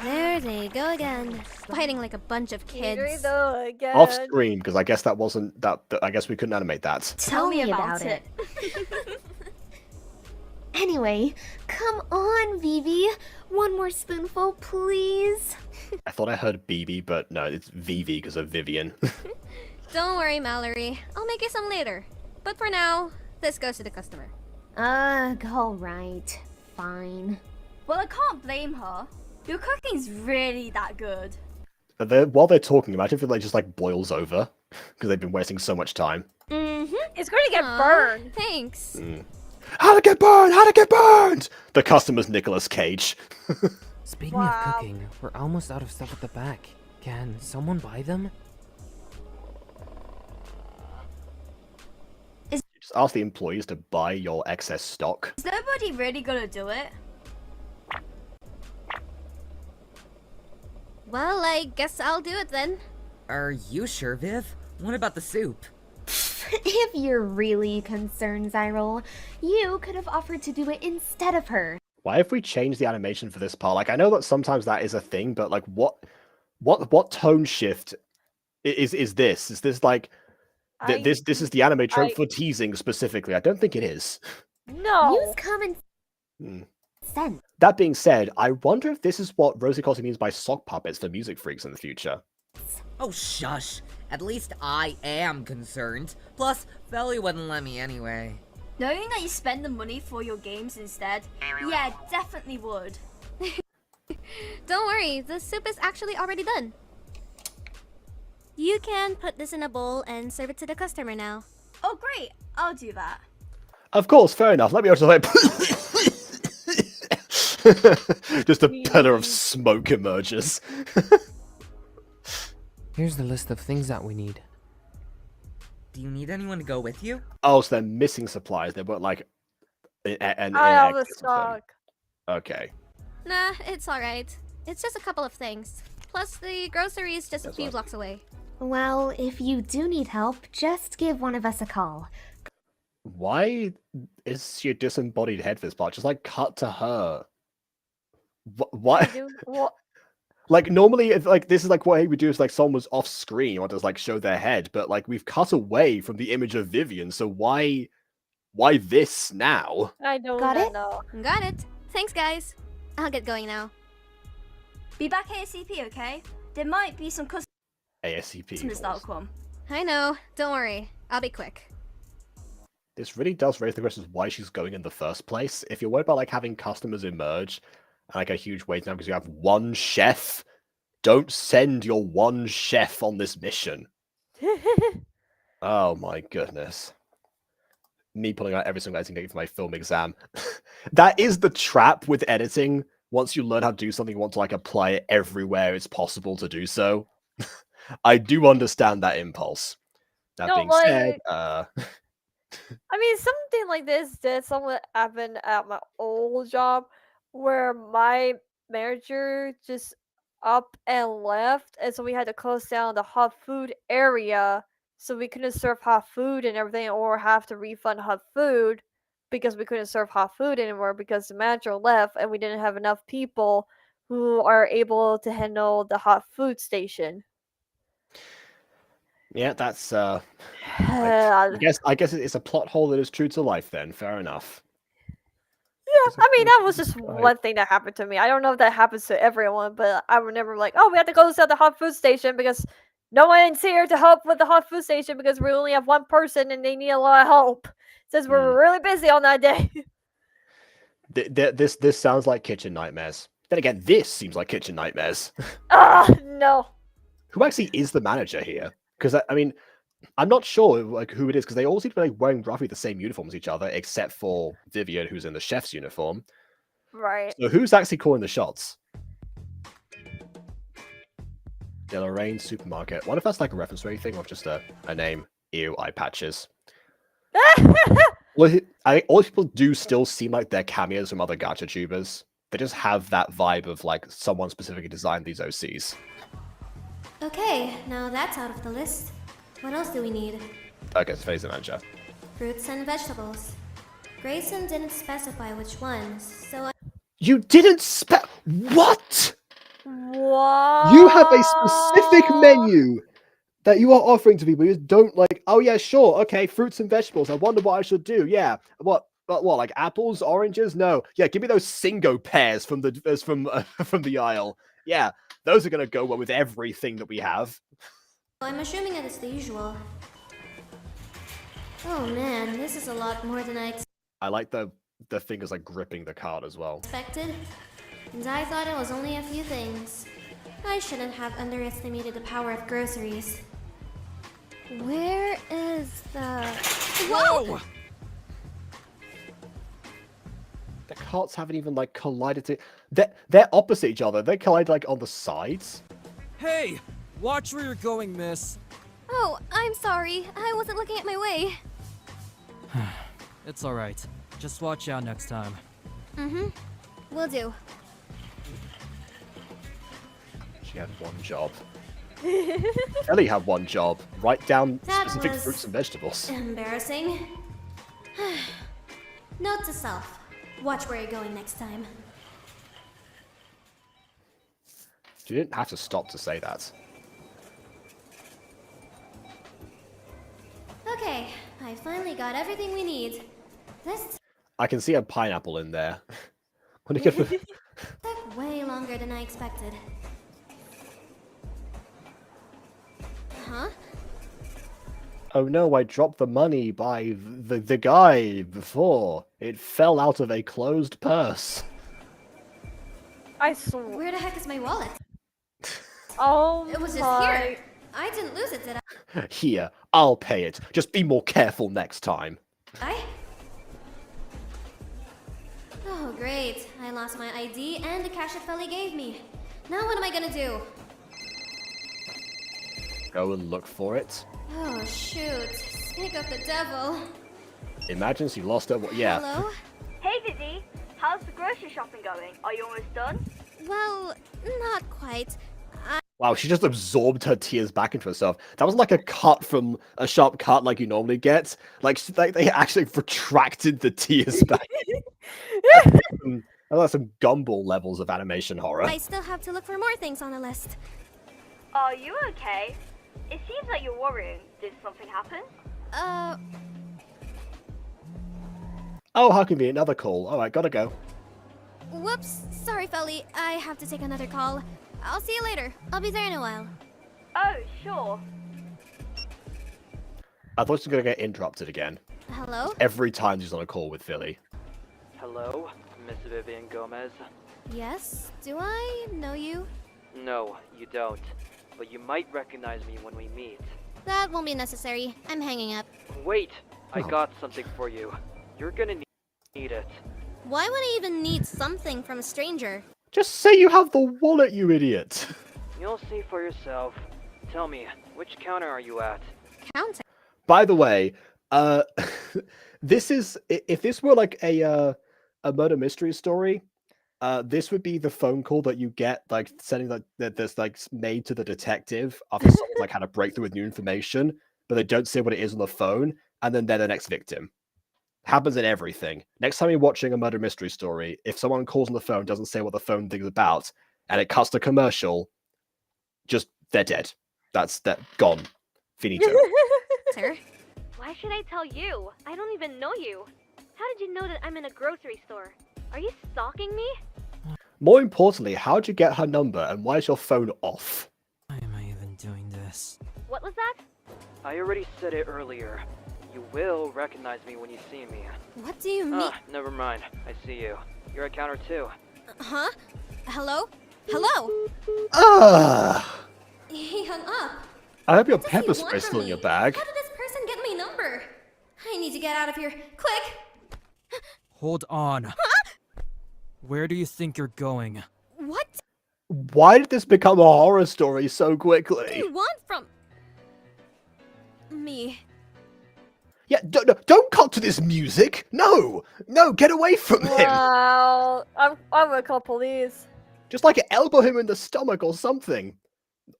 There they go again. Fighting like a bunch of Here we kids. go again. Off screen, because I guess that wasn't that. I guess we couldn't animate that. Tell me about it. Anyway, come on, Vivi. One more spoonful, please. I thought I heard BB, but no, it's Vivi because of Vivian. Don't worry, Mallory. I'll make you some later. But for now, this goes to the customer. Alright. Fine. Well, I can't blame her. Your cooking's really that good. While they're talking, imagine if it like just like boils over because they've been wasting so much time. Mm-hmm. It's going to get Aw, burned. Thanks. How to get burned? How to get burned? The customer's Nicolas Cage. Speaking Wow. of cooking, we're almost out of stuff at the back. Can someone buy them? Just ask the employees to buy your excess stock. Is nobody really gonna do it? Well, I guess I'll do it then. Are you sure, Viv? What about the soup? If you're really concerned, Zyril, you could have offered to do it instead of her. Why if we change the animation for this part? Like I know that sometimes that is a thing, but like what tone shift is this? Is this like this is the anime trope for teasing specifically? I don't think it is. No. Use common sense. That being said, I wonder if this is what Rosie Cossi means by sock puppets for music freaks in the future. Oh, shush. At least I am concerned. Plus, Felly wouldn't let me anyway. Knowing that you spend the money for your games instead, yeah, definitely would. Don't worry, the soup is actually already done. You can put this in a bowl and serve it to the customer now. Oh, great. I'll do that. Of course, fair enough. Let me also like just a pillar of smoke emerges. Here's the list of things that we need. Do you need anyone to go with you? Oh, so they're missing supplies. They weren't like an I have the excess of them. stock. Okay. Nah, it's alright. It's just a couple of things. Plus, the grocery is just a That's few fine. blocks away. Well, if you do need help, just give one of us a call. Why is your disembodied head this part? Just like cut to her. What? What? Like normally, if like this is like what he would do if like someone was off screen or just like show their head, but like we've cut away from the image of Vivian, so why this now? I don't Got it? know. Got it. Thanks, guys. I'll get going now. Be back ASAP, okay? There might be some ASCP. customers that'll come. I know. Don't worry. I'll be quick. This really does raise the question of why she's going in the first place. If you're worried about like having customers emerge and like a huge wait time because you have one chef, don't send your one chef on this mission. Oh my goodness. Me pulling out every single editing date for my film exam. That is the trap with editing. Once you learn how to do something, you want to like apply it everywhere it's possible to do so. I do understand that impulse. That No, being like- said, I mean, something like this did somewhat happen at my old job, where my manager just up and left, and so we had to close down the hot food area, so we couldn't serve hot food and everything, or have to refund hot food because we couldn't serve hot food anymore because the manager left, and we didn't have enough people who are able to handle the hot food station. yeah, that's I Yeah, guess it's a plot hole that is true to life then. Fair enough. I mean, that was just Right. one thing that happened to me. I don't know if that happens to everyone, but I remember like, oh, we have to close down the hot food station because no one's here to help with the hot food station because we only have one person and they need a lot of help since we're really busy on that day. This sounds like kitchen nightmares. Then again, this seems like kitchen nightmares. No. Who actually is the manager here? Because I mean, I'm not sure like who it is because they all seem to be like, wearing roughly the same uniforms as each other, except for Vivian, who's in the chef's uniform. Right. So who's actually calling the shots? De Lorraine Supermarket. What if that's like a reference to anything or just a name? Ew, eye patches. Well, all people do still seem like they're cameos from other GachaTubers. They just have that vibe of like someone specifically designed these OCs. Okay, now that's out of the list. What else do we need? Okay, so Phase the manager. Fruits and vegetables. Grayson didn't specify which ones, so I... You didn't what? What? You have a specific menu that you are offering to people. You just don't like, oh yeah, sure, okay, fruits and vegetables. I wonder what I should do. Yeah. What, like apples, oranges? No. Yeah, give me those Singo pears from the aisle. Yeah, those are gonna go well with everything that we have. I'm assuming it is the usual. Oh man, this is a lot more than I I like the fingers like gripping the card as well. expected. And I thought it was only a few things. I shouldn't have underestimated the power of groceries. Where is the... Whoa! The carts haven't even like collided. They're opposite each other. They collide like on the sides. Hey! Watch where you're going, miss. Oh, I'm sorry. I wasn't looking at my way. It's alright. Just watch out next time. Mm-hmm. Will do. She had one job. Ellie had one job. Write down That specific was fruits and vegetables. Embarrassing. Note to self. Watch where you're going next time. You didn't have to stop to say that. Okay, I finally got everything we need. This I can see a pineapple in there. What are you gonna... took way longer than I expected. Huh? Oh no, I dropped the money by the guy before. It fell out of a closed purse. I swear. Where the heck is my wallet? Oh It was just my... here. I didn't lose it, did Here, I'll pay it. Just be more careful next time. I? Oh, great. I lost my ID and the cash that Felly gave me. Now what am I gonna do? Go and look for it. Oh, shoot. Speak of the devil. Imagine she lost it. Yeah. Hello? Hey, Dizzy. How's the grocery shopping going? Are you almost done? Well, not quite. Wow, she just absorbed her tears back into herself. That was like a sharp cut like you normally get. Like they actually retracted the tears back. That's some Gumball levels of animation horror. I still have to look for more things on the list. Are you okay? It seems like you're worrying. Did something happen? Oh, how convenient, another call. Alright, gotta go. Whoops. Sorry, Felly. I have to take another call. I'll see you later. I'll be there in a while. Oh, sure. I thought she was gonna get interrupted again. Hello? Every time she's on a call with Philly. Hello, Miss Vivian Gomez. Yes? Do I know you? No, you don't. But you might recognize me when we meet. That won't be necessary. I'm hanging up. Wait, I got something for you. You're gonna need it. Why would I even need something from a stranger? Just say you have the wallet, you idiot! You'll see for yourself. Tell me, which counter are you at? Counter? By the way, this is if this were like a murder mystery story, this would be the phone call that you get, like sending that's like made to the detective after someone like had a breakthrough with new information, but they don't say what it is on the phone, and then they're the next victim. Happens in everything. Next time you're watching a murder mystery story, if someone calls on the phone, doesn't say what the phone thing is about, and it cuts to commercial, just they're dead. That's that gone. Finito. Sir? Why should I tell you? I don't even know you. How did you know that I'm in a grocery store? Are you stalking me? More importantly, how'd you get her number, and why is your phone off? Why am I even doing this? What was that? I already said it earlier. You will recognize me when you see me. What do you mean? Ah, never mind. I see you. You're at counter 2. Huh? Hello? Hello? Ah! He hung up. I hope your What does he pepper want spray's from still in me? your bag. How did this person get my number? I need to get out of here. Quick! Hold on. Where do you think you're going? What Why did this become a horror story so do quickly? you want from me? Yeah, don't cut to this music. No, get away from him. Wow. I'm gonna call police. Just like elbow him in the stomach or something,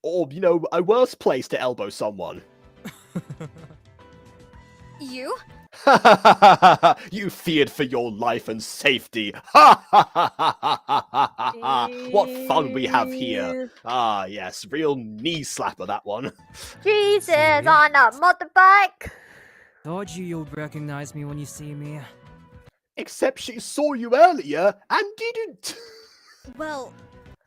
or a worse place to elbow someone. You? You feared for your life and safety. What fun we have here. Ah, yes, real knee slapper, that one. Jesus on a motorbike. Thought you'd recognize me when you see me. Except she saw you earlier and didn't. Well,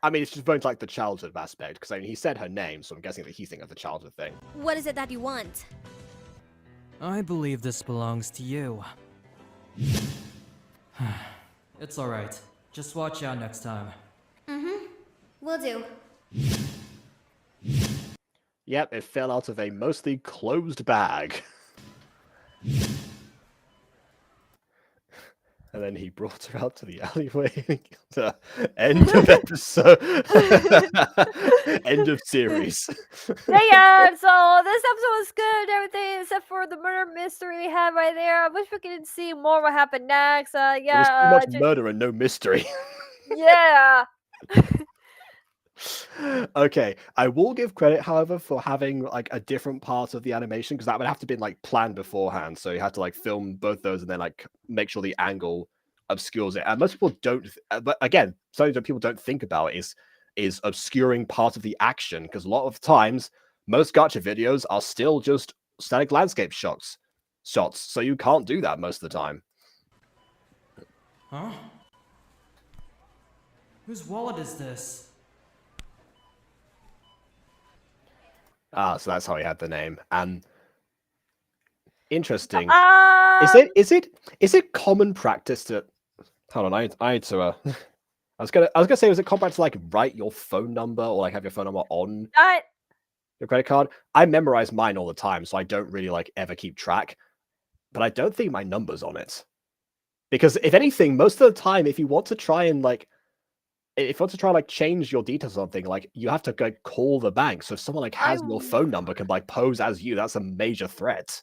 I mean, it's just very like the childhood aspect, because I mean, he said her name, so I'm guessing that he's thinking of the childhood thing. what is it that you want? I believe this belongs to you. It's alright. Just watch out next time. Mm-hmm. Will do. Yep, it fell out of a mostly closed bag. And then he brought her out to the alleyway. End of episode. End of series. Yeah, so this episode was good, everything except for the murder mystery we had right there. I wish we could see more what happened next. There was Yeah, too much murder and no mystery. yeah. Okay, I will give credit, however, for having like a different part of the animation, because that would have to been like planned beforehand. So you had to like film both those and then like make sure the angle obscures it. And most people don't. But again, something that people don't think about is obscuring part of the action, because a lot of times most gacha videos are still just static landscape shots. So you can't do that most of the time. Huh? Whose wallet is this? Ah, so that's how he had the name. And interesting. Um, Is it common practice to? Hold on, I had to. I was gonna say, was it common practice to like write your phone number or like have your phone number on your credit card? I memorize mine all the time, so I don't really like ever keep track. But I don't think my number's on it, because if anything, most of the time, if you want to try and like. If you want to try like change your details or something, like you have to go call the bank. So if someone like has your phone number, can like pose as you, that's a major threat.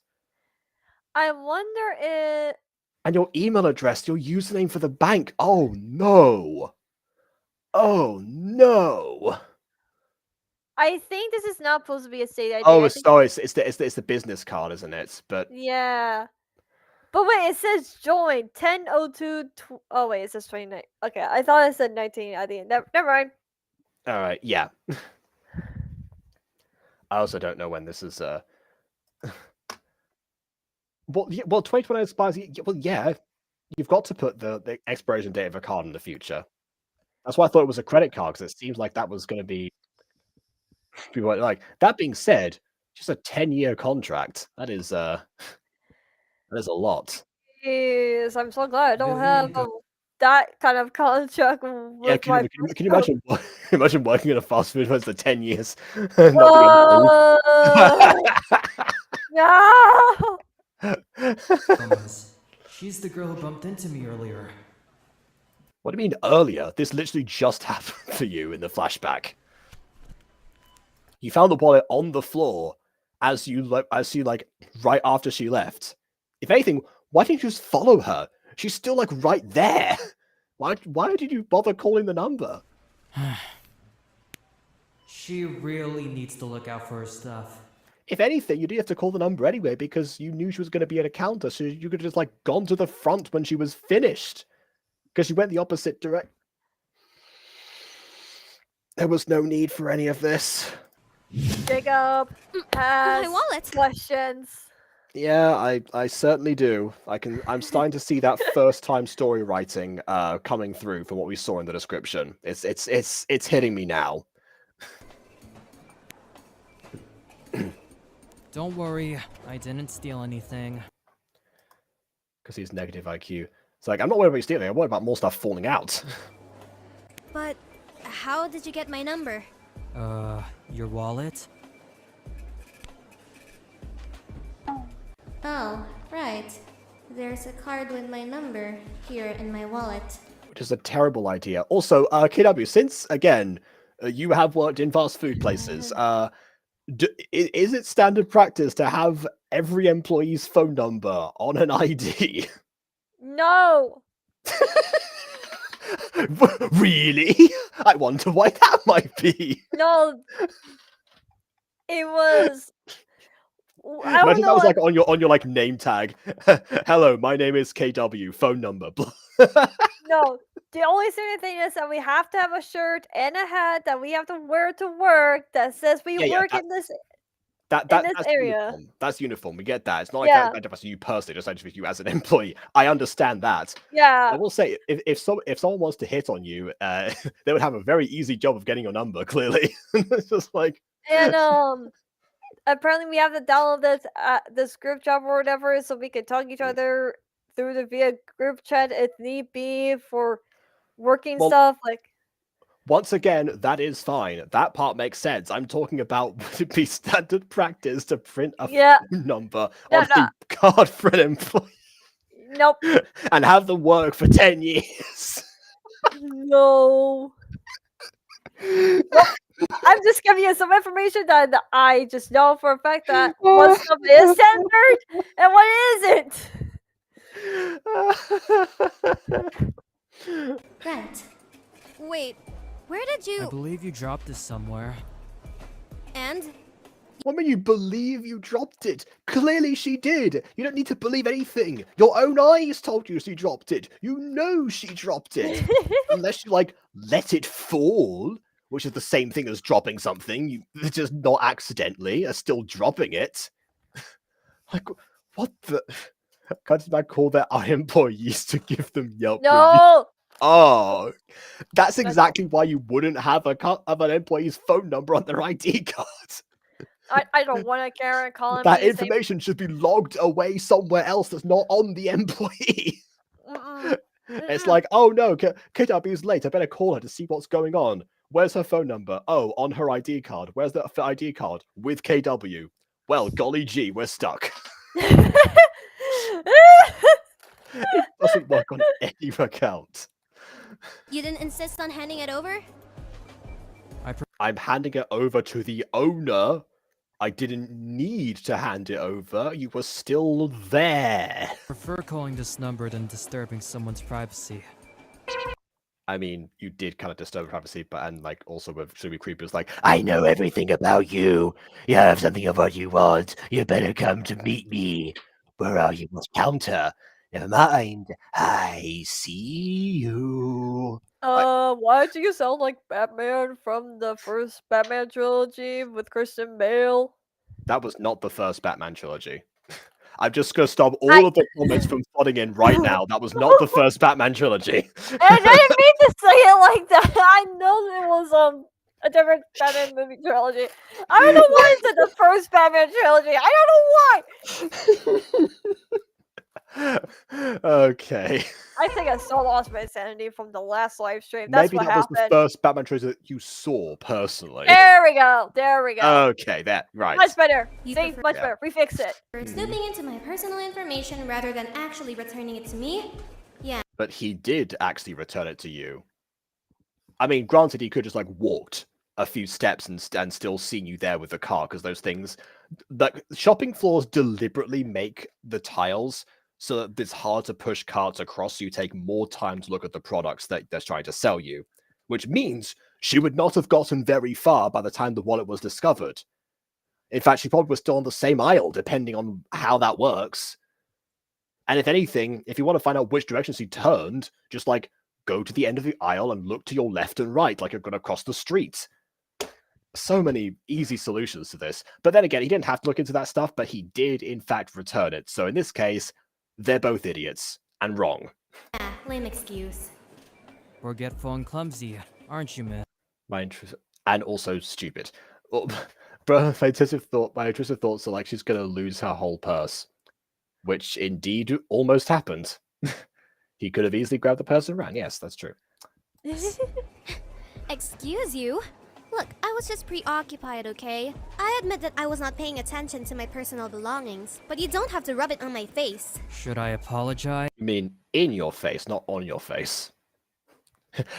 I wonder if And your email address, your username for the bank. Oh no. Oh no. I think this is not supposed to be a state ID. Oh, I it's think it's the business card, isn't it? But yeah. But wait, it says join 10:02. Oh wait, it says 29. Okay, I thought it said 19 at the end. Never mind. all right, yeah. I also don't know when this is. Well, 2029 expires. Well, yeah, you've got to put the expiration date of a card in the future. That's why I thought it was a credit card, because it seems like that was going to be. Like that being said, just a 10-year contract. That is a lot. Yes, I'm so glad I don't have Really? that kind of contract Yeah, with my. can you imagine imagine working in a fast food place for 10 years and not being No. Thomas, she's the girl who bumped into me earlier. What do you mean earlier? This literally just happened for you in the flashback. You found the wallet on the floor as you like right after she left. If anything, why didn't you just follow her? She's still like right there. Why did you bother calling the number? She really needs to look out for her stuff. If anything, you didn't have to call the number anyway because you knew she was going to be at a counter, so you could have just like gone to the front when she was finished. Because she went the opposite direction. There was no need for any of this. Jacob has My wallet. questions. Yeah, I certainly do. I'm starting to see that first time story writing coming through from what we saw in the description. It's hitting me now. Don't worry, I didn't steal anything. Because he's negative IQ. It's like, I'm not worried about you stealing, I'm worried about more stuff falling out. But how did you get my number? Your wallet? Oh, right. There's a card with my number here in my wallet. Which is a terrible idea. Also, KW, since, again, you have worked in fast food places, is it standard practice to have every employee's phone number on an ID? No. Really? I wonder why that might be. No. It was. I don't Imagine know. that was like on your like name tag. Hello, my name is KW. Phone number. No, the only certain thing is that we have to have a shirt and a hat that we have to wear to work that says we work in this that's area. Uniform. That's uniform. We get that. It's not like Yeah. that for you personally, just for you as an employee. I understand that. Yeah. I will say, if someone wants to hit on you, they would have a very easy job of getting your number. Clearly, it's just like. And apparently we have to download this group chat or whatever, so we can talk to each other through the via group chat if need be for working stuff like. Once again, that is fine. That part makes sense. I'm talking about would it be standard practice to print a phone number on a card for an employee? Nope. And have them work for 10 years. No. I'm just giving you some information that I just know for a fact that what stuff is censored and what isn't. Right. Wait, where did I you... believe you dropped this somewhere. And? What do you mean you believe you dropped it? Clearly she did. You don't need to believe anything. Your own eyes told you she dropped it. You know she dropped it. Unless you, like, let it fall, which is the same thing as dropping something. You just not accidentally are still dropping it. Like, what the... Can't I call their employees to give them Yelp reviews? No! Oh, that's exactly why you wouldn't have an employee's phone number on their ID card. I don't want to Karen calling That me information should be logged away somewhere else that's not on the employee. It's like, oh no, KW is late. I better call her to see what's going on. Where's her phone number? Oh, on her ID card. Where's the ID card? With KW. Well, golly gee, we're stuck. It doesn't work on any account. You didn't insist on handing it over? I'm handing it over to the owner. I didn't need to hand it over. You were still there. Prefer calling this number than disturbing someone's privacy. I mean, you did kind of disturb privacy, but and like also with super creepy was like, I know everything about you. You have something of what you want. You better come to meet me. Where are you? Must counter. Never mind. I see you. Why do you sound like Batman from the first Batman trilogy with Christian Bale? That was not the first Batman trilogy. I'm just gonna stop all of the comments from flooding in right now. That was not the first Batman trilogy. I didn't mean to say it like that. I know it was a different Batman movie trilogy. I don't know why it's in the first Batman trilogy. I don't know why. Okay. I think I so lost my sanity from the last live stream. That's Maybe what that happened. was the first Batman trilogy that you saw personally. There we go. There we go. Okay, that right. Much better. You See, prefer- much better. We fixed it. For snooping into my personal information rather than actually returning it to me? Yeah. But he did actually return it to you. I mean, granted, he could just like walked a few steps and still seen you there with the car, because those things, like shopping floors, deliberately make the tiles so that it's hard to push carts across. So you take more time to look at the products that they're trying to sell you, which means she would not have gotten very far by the time the wallet was discovered. In fact, she probably was still on the same aisle, depending on how that works. And if anything, if you want to find out which direction she turned, just like go to the end of the aisle and look to your left and right, like you're going to cross the street. So many easy solutions to this. But then again, he didn't have to look into that stuff, but he did, in fact, return it. So in this case, they're both idiots and wrong. Yeah, lame excuse. Forgetful and clumsy, aren't you, man? And also stupid. Well, bro, my intrusive thoughts are like she's going to lose her whole purse, which indeed almost happened. He could have easily grabbed the purse and ran. Yes, that's true. Excuse you? Look, I was just preoccupied, okay? I admit that I was not paying attention to my personal belongings, but you don't have to rub it on my face. Should I apologize? You mean in your face, not on your face.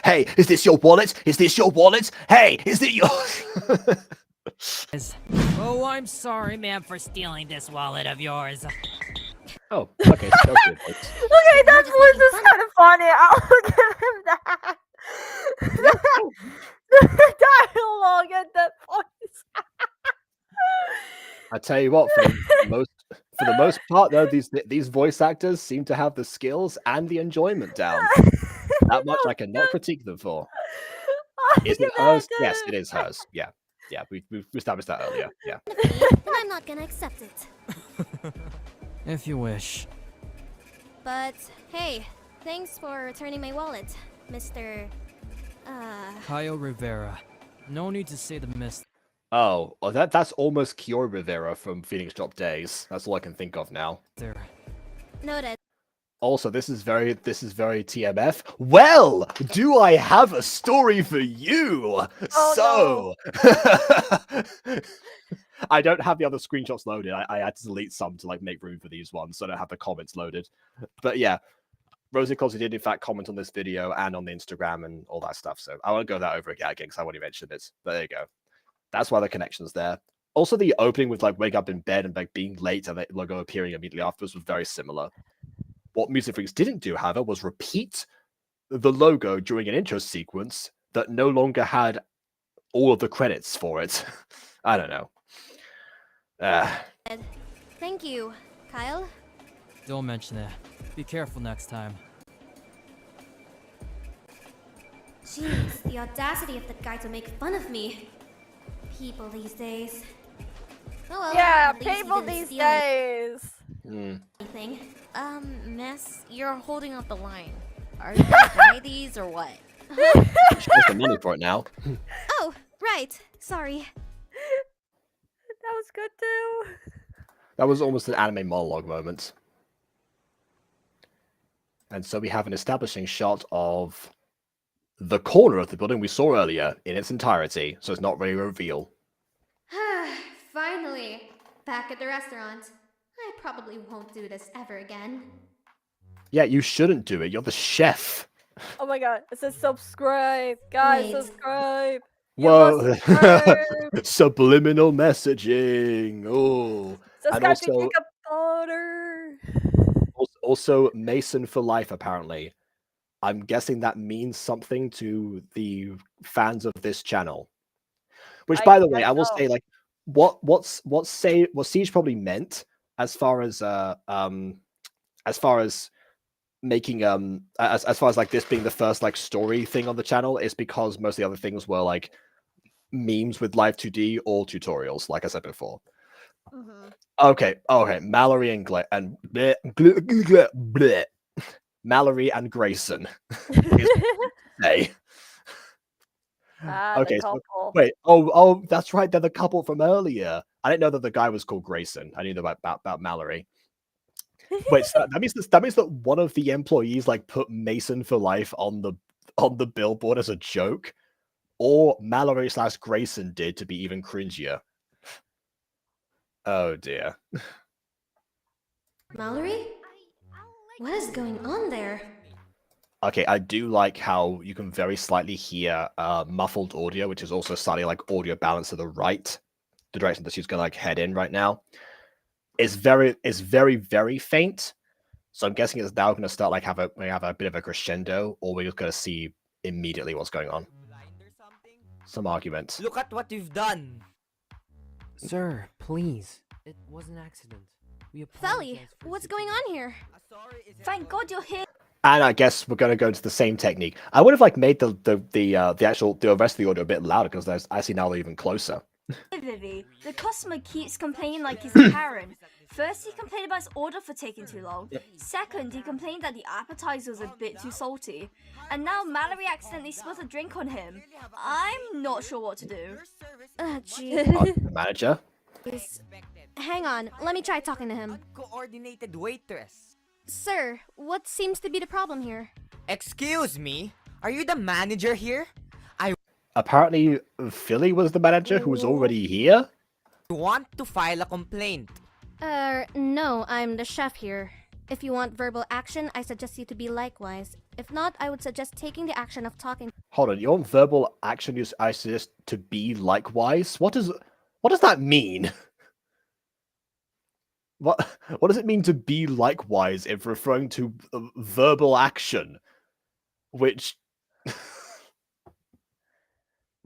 Hey, is this your wallet? Is this your wallet? Hey, is it your... Oh, I'm sorry, ma'am, for stealing this wallet of yours. Oh, okay. So that's good. Okay, that voice is kind of funny. I'll give him that. The dialogue and that voice. I tell you what, for the most part, though, these voice actors seem to have the skills and the enjoyment down. That much I cannot critique them for. Is it hers? Yes, it is hers. Yeah, we've established that earlier. Yeah. Then I'm not gonna accept it. If you wish. But hey, thanks for returning my wallet, Mr. Kyle Rivera. No need to say the miss. Oh, well, that's almost Kyo Rivera from Phoenix Drop Days. That's all I can think of now. There. Noted. Also, this is very TMF. Well, do I have a story for you? Oh, so, I don't have the other screenshots loaded. I had to delete some to like make room for these ones, so I don't have the comments loaded. But yeah, Rosie Cosy did in fact comment on this video and on the Instagram and all that stuff. So I won't go that over again because I already mentioned it. But there you go. That's why the connection's there. Also, the opening with like wake up in bed and like being late and the logo appearing immediately afterwards was very similar. What Music Freaks didn't do, however, was repeat the logo during an intro sequence that no longer had all of the credits for it. I don't know. Thank you, Kyle. Don't mention it. Be careful next time. Jeez, the audacity of that guy to make fun of me. People these days. Oh well, Yeah, at least he people didn't these steal days. anything. Miss, you're holding up the line. Are you gonna buy these or what? She has the money for it now. Oh, right. Sorry. That was good too. That was almost an anime monologue moment. And so we have an establishing shot of the corner of the building we saw earlier in its entirety, so it's not really a reveal. Finally, back at the restaurant. I probably won't do this ever again. Yeah, you shouldn't do it. You're the chef. Oh my god, it says subscribe. Guys, Wait. subscribe. You Whoa. must subscribe. Subliminal messaging. Oh. And Subscribe to also, Jacob Potter. also Mason for life, apparently. I'm guessing that means something to the fans of this channel. Which, by the way, I will say, like, what Siege probably meant as far as making as far as like this being the first like story thing on the channel is because most of the other things were like memes with live 2D or tutorials, like I said before. Okay, Mallory and Mallory and Grayson. Hey. The Okay, so couple. wait. Oh, that's right. They're the couple from earlier. I didn't know that the guy was called Grayson. I knew about Mallory. Wait, so that means that one of the employees like put Mason for life on the billboard as a joke, or Mallory / Grayson did to be even cringier. Oh dear. Mallory? What is going on there? Okay, I do like how you can very slightly hear muffled audio, which is also slightly like audio balance to the right, the direction that she's gonna like head in right now. It's very, very faint. So I'm guessing it's now gonna start like have a bit of a crescendo, or we're just gonna see immediately what's going on. Some argument. Look at what you've done. Sir, please. It was an accident. We Felly, apologize for what's going on here? Thank God you're here. And I guess we're gonna go into the same technique. I would have like made the rest of the audio a bit louder because I see now they're even closer. Vivi, the customer keeps complaining like he's a Karen. First, he complained about his order for taking too long. Second, he complained that the appetizer was a bit too salty. And now Mallory accidentally spilled a drink on him. I'm not sure what to do. Gee. The manager. Hang on, let me try talking to him. Coordinated waitress. Sir, what seems to be the problem here? Excuse me? Are you the manager here? Apparently, Philly was the manager who was already here. I want to file a complaint. No, I'm the chef here. If you want verbal action, I suggest you to be likewise. If not, I would suggest taking the action of talking. Hold on, you want verbal action? I suggest to be likewise. What does that mean? What does it mean to be likewise if referring to verbal action, which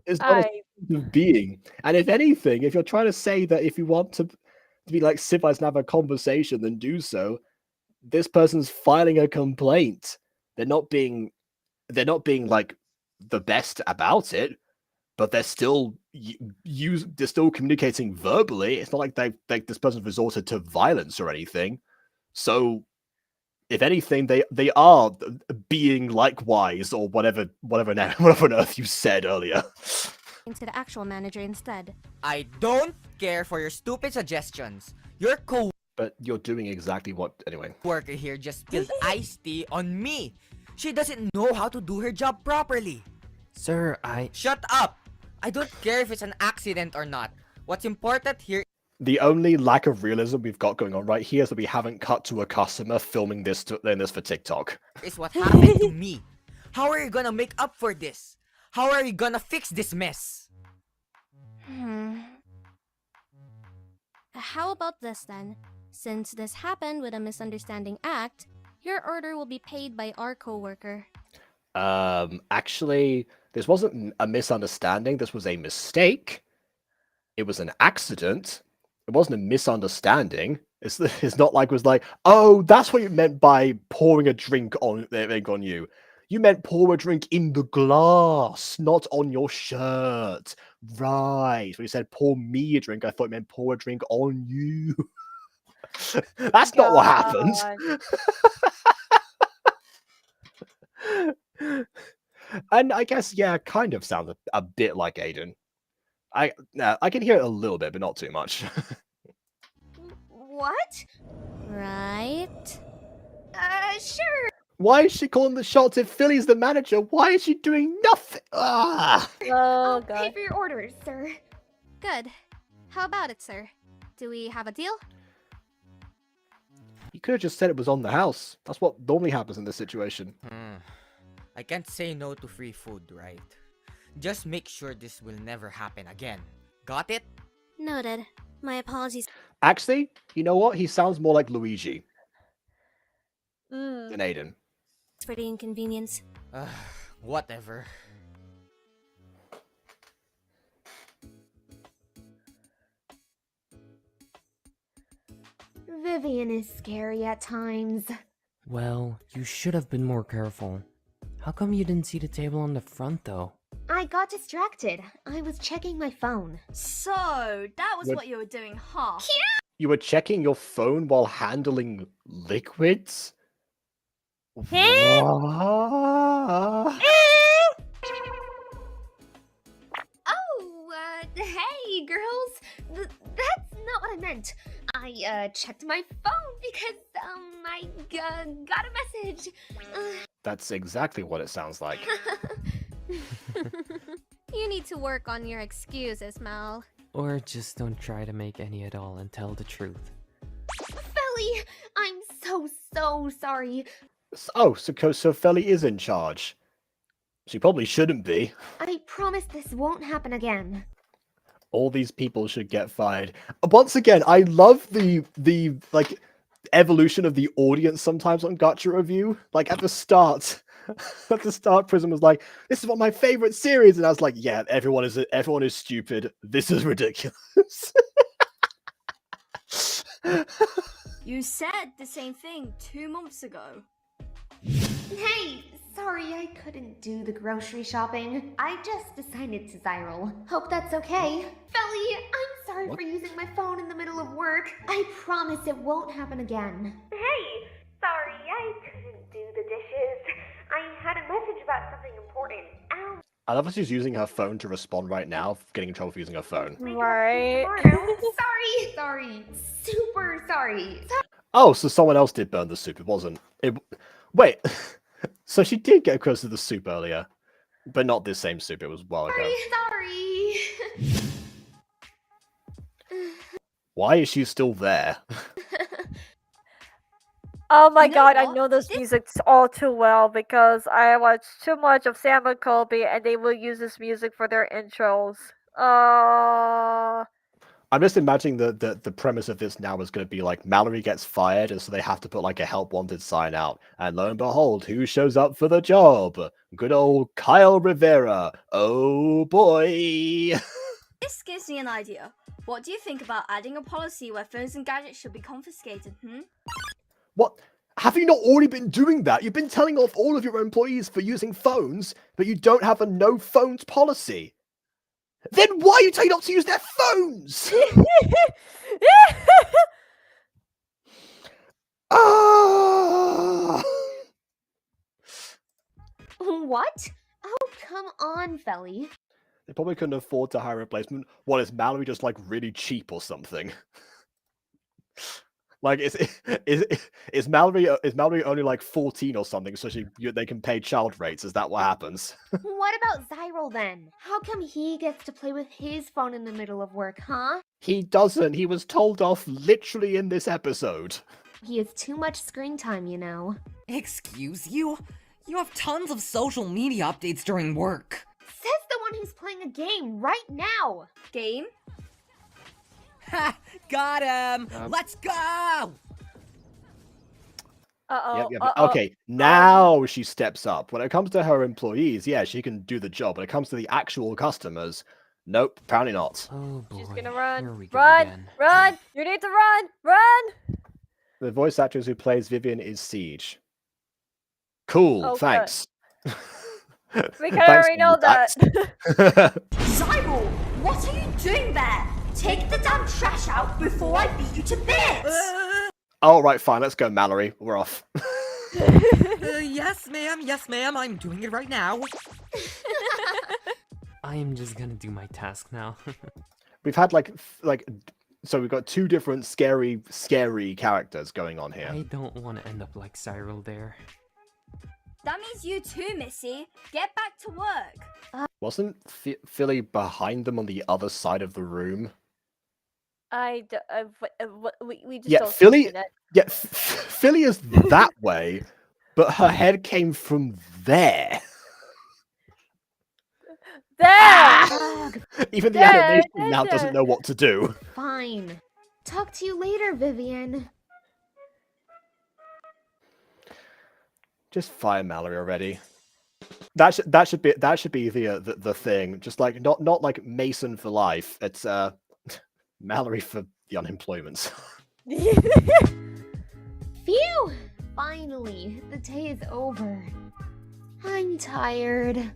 is not a state of being? And if anything, if you're trying to say that if you want to be like civilized and have a conversation, then do so. This person's filing a complaint. They're not being like the best about it, but they're still they're still communicating verbally. It's not like this person resorted to violence or anything. So, if anything, they are being likewise or whatever on earth you said earlier. To the actual manager instead. I don't care for your stupid suggestions. Your But you're doing exactly what anyway. Worker here just spilled iced tea on me. She doesn't know how to do her job properly. Sir, Shut up! I don't care if it's an accident or not. What's important here... The only lack of realism we've got going on right here is that we haven't cut to a customer filming this for TikTok. ...is what happened to me. How are you gonna make up for this? How are you gonna fix this mess? How about this then? Since this happened with a misunderstanding act, your order will be paid by our co-worker. Actually, this wasn't a misunderstanding. This was a mistake. It was an accident. It wasn't a misunderstanding. It's not like it was like, oh, that's what you meant by pouring a drink on you. You meant pour a drink in the glass, not on your shirt. Right. When you said pour me a drink, I thought you meant pour a drink on you. That's not what happened. And I guess, yeah, kind of sounds a bit like Aiden. I can hear it a little bit, but not too much. What? Right? Sure. Why is she calling the shots if Philly's the manager? Why is she doing nothing? Ah! Oh, God. Pay for your orders, sir. Good. How about it, sir? Do we have a deal? You could have just said it was on the house. That's what normally happens in this situation. I can't say no to free food, right? Just make sure this will never happen again. Got it? Noted. My apologies. Actually, you know what? He sounds more like Luigi than Aiden. for the inconvenience. Whatever. Vivian is scary at times. Well, you should have been more careful. How come you didn't see the table on the front, though? I got distracted. I was checking my phone. So, that was what you were doing, huh? You were checking your phone while handling liquids? What? Oh, hey, girls. That's not what I meant. I checked my phone because, I got a message. That's exactly what it sounds like. You need to work on your excuses, Mal. Or just don't try to make any at all and tell the truth. Felly, I'm so sorry. So Felly is in charge. She probably shouldn't be. I promise this won't happen again. All these people should get fired. Once again, I love the like evolution of the audience sometimes on Gacha Review. Like at the start, Prism was like, "This is one of my favorite series," and I was like, "Yeah, everyone is stupid. This is ridiculous." You said the same thing 2 months ago. Hey, sorry I couldn't do the grocery shopping. I just assigned it to Zyril. Hope that's okay. Felly, I'm sorry for using my phone in the middle of work. I promise it won't happen again. Hey, sorry I couldn't do the dishes. I had a message about something important. Ow. I love that she's using her phone to respond right now, getting in trouble for using her phone. Right. Sorry. Super sorry. Oh, so someone else did burn the soup. It wasn't. Wait. So she did get close to the soup earlier, but not this same soup. It was a while ago. Sorry. Why is she still there? Oh my You know god, I what? know this music all too well because I watched too much of Sam and Colby and they will use this music for their intros. I'm just imagining the premise of this now is going to be like Mallory gets fired, and so they have to put like a help wanted sign out. And lo and behold, who shows up for the job? Good old Kyle Rivera. Oh boy. This gives me an idea. What do you think about adding a policy where phones and gadgets should be confiscated, What? Have you not already been doing that? You've been telling off all of your employees for using phones, but you don't have a no phones policy. Then why are you telling not to use their phones? Ah! What? Oh, come on, Felly. They probably couldn't afford to hire a replacement. What, is Mallory just like really cheap or something? Like, is Mallory only like 14 or something, so they can pay child rates? Is that what happens? What about Zyril then? How come he gets to play with his phone in the middle of work, huh? He doesn't. He was told off literally in this episode. He has too much screen time, you know. Excuse you? You have tons of social media updates during work. Says the one who's playing a game right now. Game? Ha! Got him! Let's go! Uh-oh. Yep. Okay, now she steps up. When it comes to her employees, yeah, she can do the job. When it comes to the actual customers, nope, apparently not. Oh boy. She's gonna run. Here we go Run! again. Run! You need to run! Run! The voice actress who plays Vivian is Seige. Cool, Oh, thanks. We can already know that. Zyril, what are you doing there? Take the damn trash out before I beat you to bits! All right, fine, let's go, Mallory. We're off. Yes, ma'am, I'm doing it right now. I am just gonna do my task now. We've had so we've got two different scary characters going on here. I don't want to end up like Cyril there. That means you too, Missy. Get back to work. Wasn't Philly behind them on the other side of the room? We just Yeah, don't Philly. see that. Yeah, Philly is that way, but her head came from there. There! Even the There, animation now there. doesn't know what to do. Fine. Talk to you later, Vivian. Just fire Mallory already. That should be the thing. Just like not like Mason for life. It's Mallory for the unemployment. Phew! Finally, the day is over. I'm tired.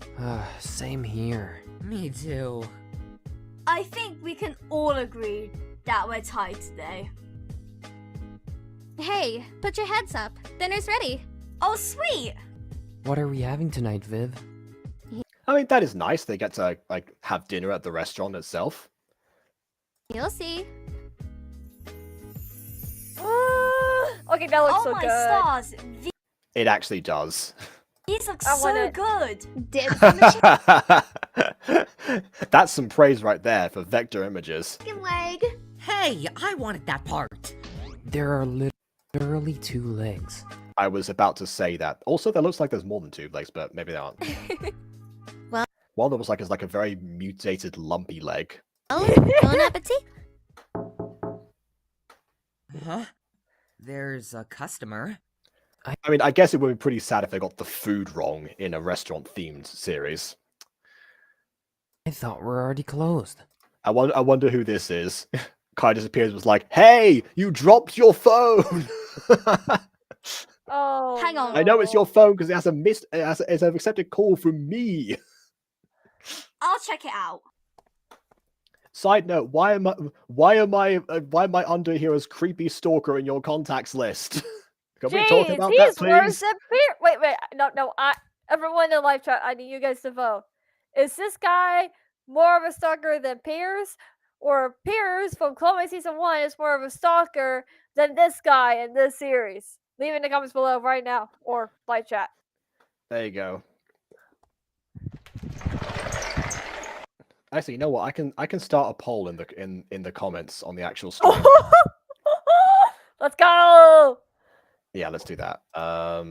Same here. Me too. I think we can all agree that we're tired today. Hey, put your heads up. Dinner's ready. Oh, sweet! What are we having tonight, Viv? I mean, that is nice. They get to like have dinner at the restaurant itself. You'll see. Okay, that looks so oh my good. stars! It actually does. These look I want so it. good. Dibs on the That's some praise right there for vector images. chicken leg. Hey, I wanted that part. There are literally 2 legs. I was about to say that. Also, there looks like there's more than 2 legs, but maybe there aren't. Well, one that was like a very mutated, lumpy leg. Bon appetit. Huh? There's a customer. I mean, I guess it would be pretty sad if they got the food wrong in a restaurant-themed series. I thought we're already closed. I wonder who this is. Kai disappears and was like, "Hey, you dropped your phone!" Oh, Hang on. I know it's your phone because it's an accepted call from me. I'll check it out. Side note: why am I under here as creepy stalker in your contacts list? Can we talk about that, he's please? worse than Pierce. Wait, no. Everyone in the live chat, I need you guys to vote. Is this guy more of a stalker than Pierce, or Pierce from Clone Season 1 is more of a stalker than this guy in this series? Leave it in the comments below right now, or live chat. There you go. Actually, you know what? I can start a poll in the comments on the actual stream. Let's go. Yeah, let's do that. I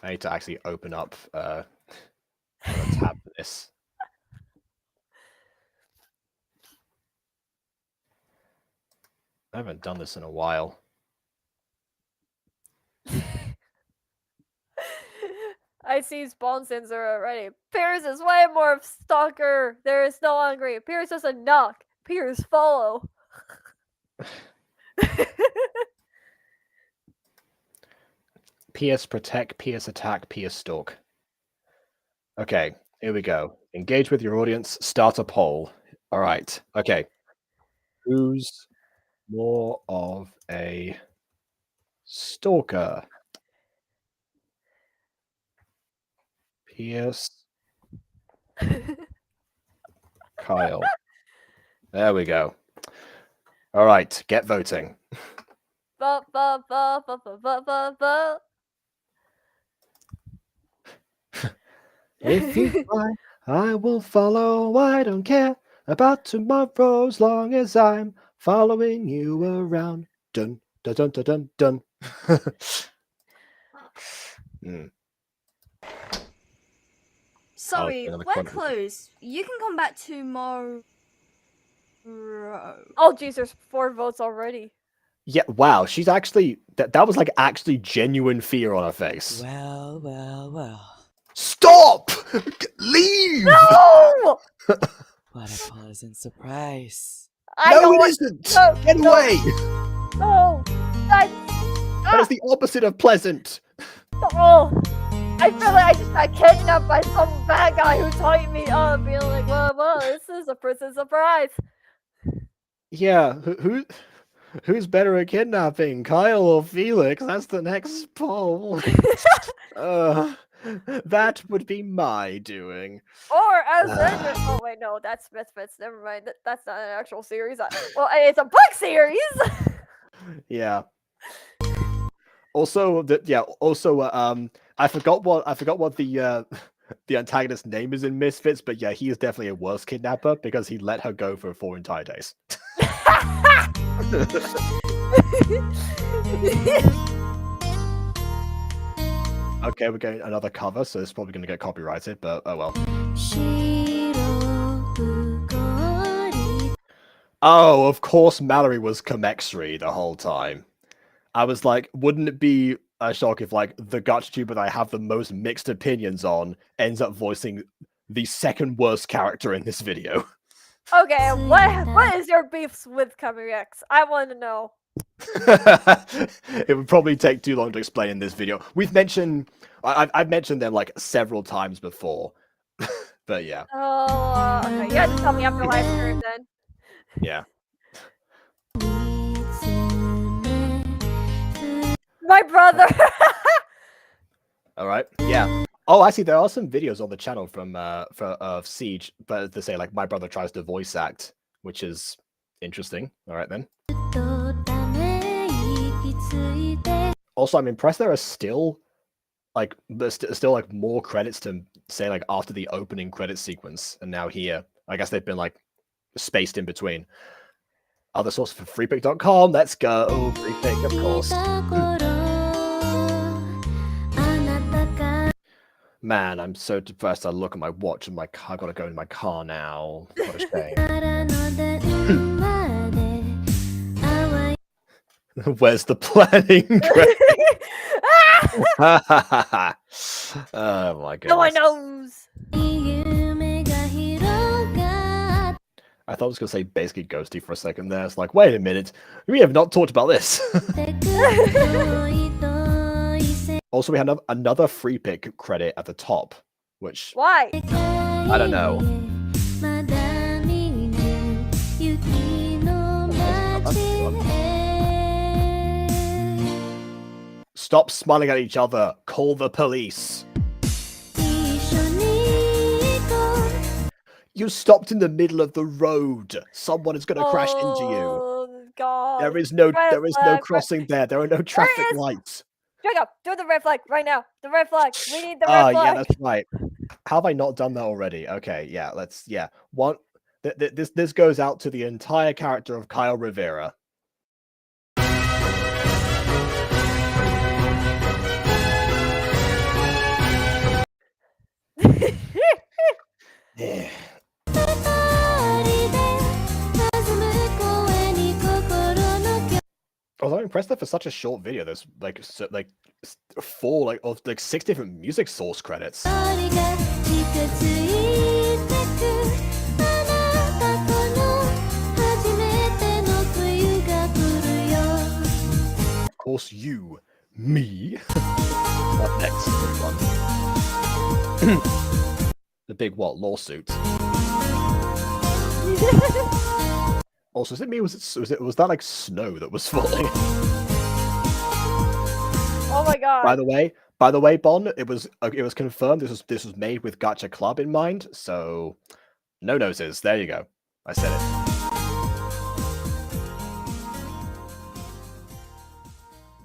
need to actually open up a tab for this. I haven't done this in a while. I see spawn censor already. Pierce is way more of stalker. There is no angry. Pierce doesn't knock. Pierce follow. PS protect, PS attack, PS stalk. Okay, here we go. Engage with your audience. Start a poll. All right. Okay. Who's more of a stalker? PS. Kyle. There we go. All right, get voting. Vote. If you fly, I will follow. I don't care about tomorrow as long as I'm following you around. Dun dun dun dun dun dun. Sorry, another we're quantity. closed. You can come back tomorrow. Oh, jeez, there's 4 votes already. Yeah, wow. She's actually that was like actually genuine fear on her face. Well. Stop! Leave! No! What a pleasant surprise. No, it isn't! No, Get no. away! No! That is the opposite of pleasant. Oh! I feel like I just got kidnapped by some bad guy who tied me up, being like, well, this is a prison surprise. Yeah, who's better at kidnapping, Kyle or Felix? That's the next poll. That would be my doing. Or as oh wait, no, that's Misfits. Never mind. That's not an actual series. Well, it's a book series. Yeah. Also, I forgot what the antagonist name is in Misfits, but yeah, he is definitely a worse kidnapper because he let her go for 4 entire days. Okay, we're getting another cover, so it's probably going to get copyrighted, but oh well. Oh, of course Mallory was Comexry the whole time. I was like, wouldn't it be a shock if like the GachaTuber that I have the most mixed opinions on ends up voicing the second worst character in this video? Okay, what is your beefs with X? I want to know. It would probably take too long to explain in this video. I've mentioned them like several times before, but yeah. Oh, okay. You have to tell me after live stream then. Yeah. My brother. All right. Yeah. Oh, I see. There are some videos on the channel from Seige, but they say like my brother tries to voice act, which is interesting. All right then. Also, I'm impressed there are still like still like more credits to say like after the opening credit sequence, and now here. I guess they've been like spaced in between. Other source for freepick.com. Let's go. Freepick, of course. Man, I'm so depressed. I look at my watch and I've got to go in my car now. What a shame. Where's the planning? Oh my god. No one knows. I thought I was going to say basically ghosty for a second there. It's like, wait a minute. We have not talked about this. Also, we had another free pick credit at the top, which... Why? I don't know. Stop smiling at each other. Call the police. You stopped in the middle of the road. Someone is going to crash into you. Oh god. There is no crossing there. There are no traffic lights. Jacob, do the red flag right now. The red flag. We need the red flag. Yeah, that's right. How have I not done that already? Okay, yeah, one. This goes out to the entire character of Kyle Rivera. Yeah. Although I'm impressed that for such a short video, there's like four of 6 different music source credits. Of course, you, me. Up next, big one. The big what lawsuit? Also, is it me? Was that like snow that was falling? Oh my god! By the way, Bon, it was confirmed this was made with Gacha Club in mind. So, no noses. There you go. I said it.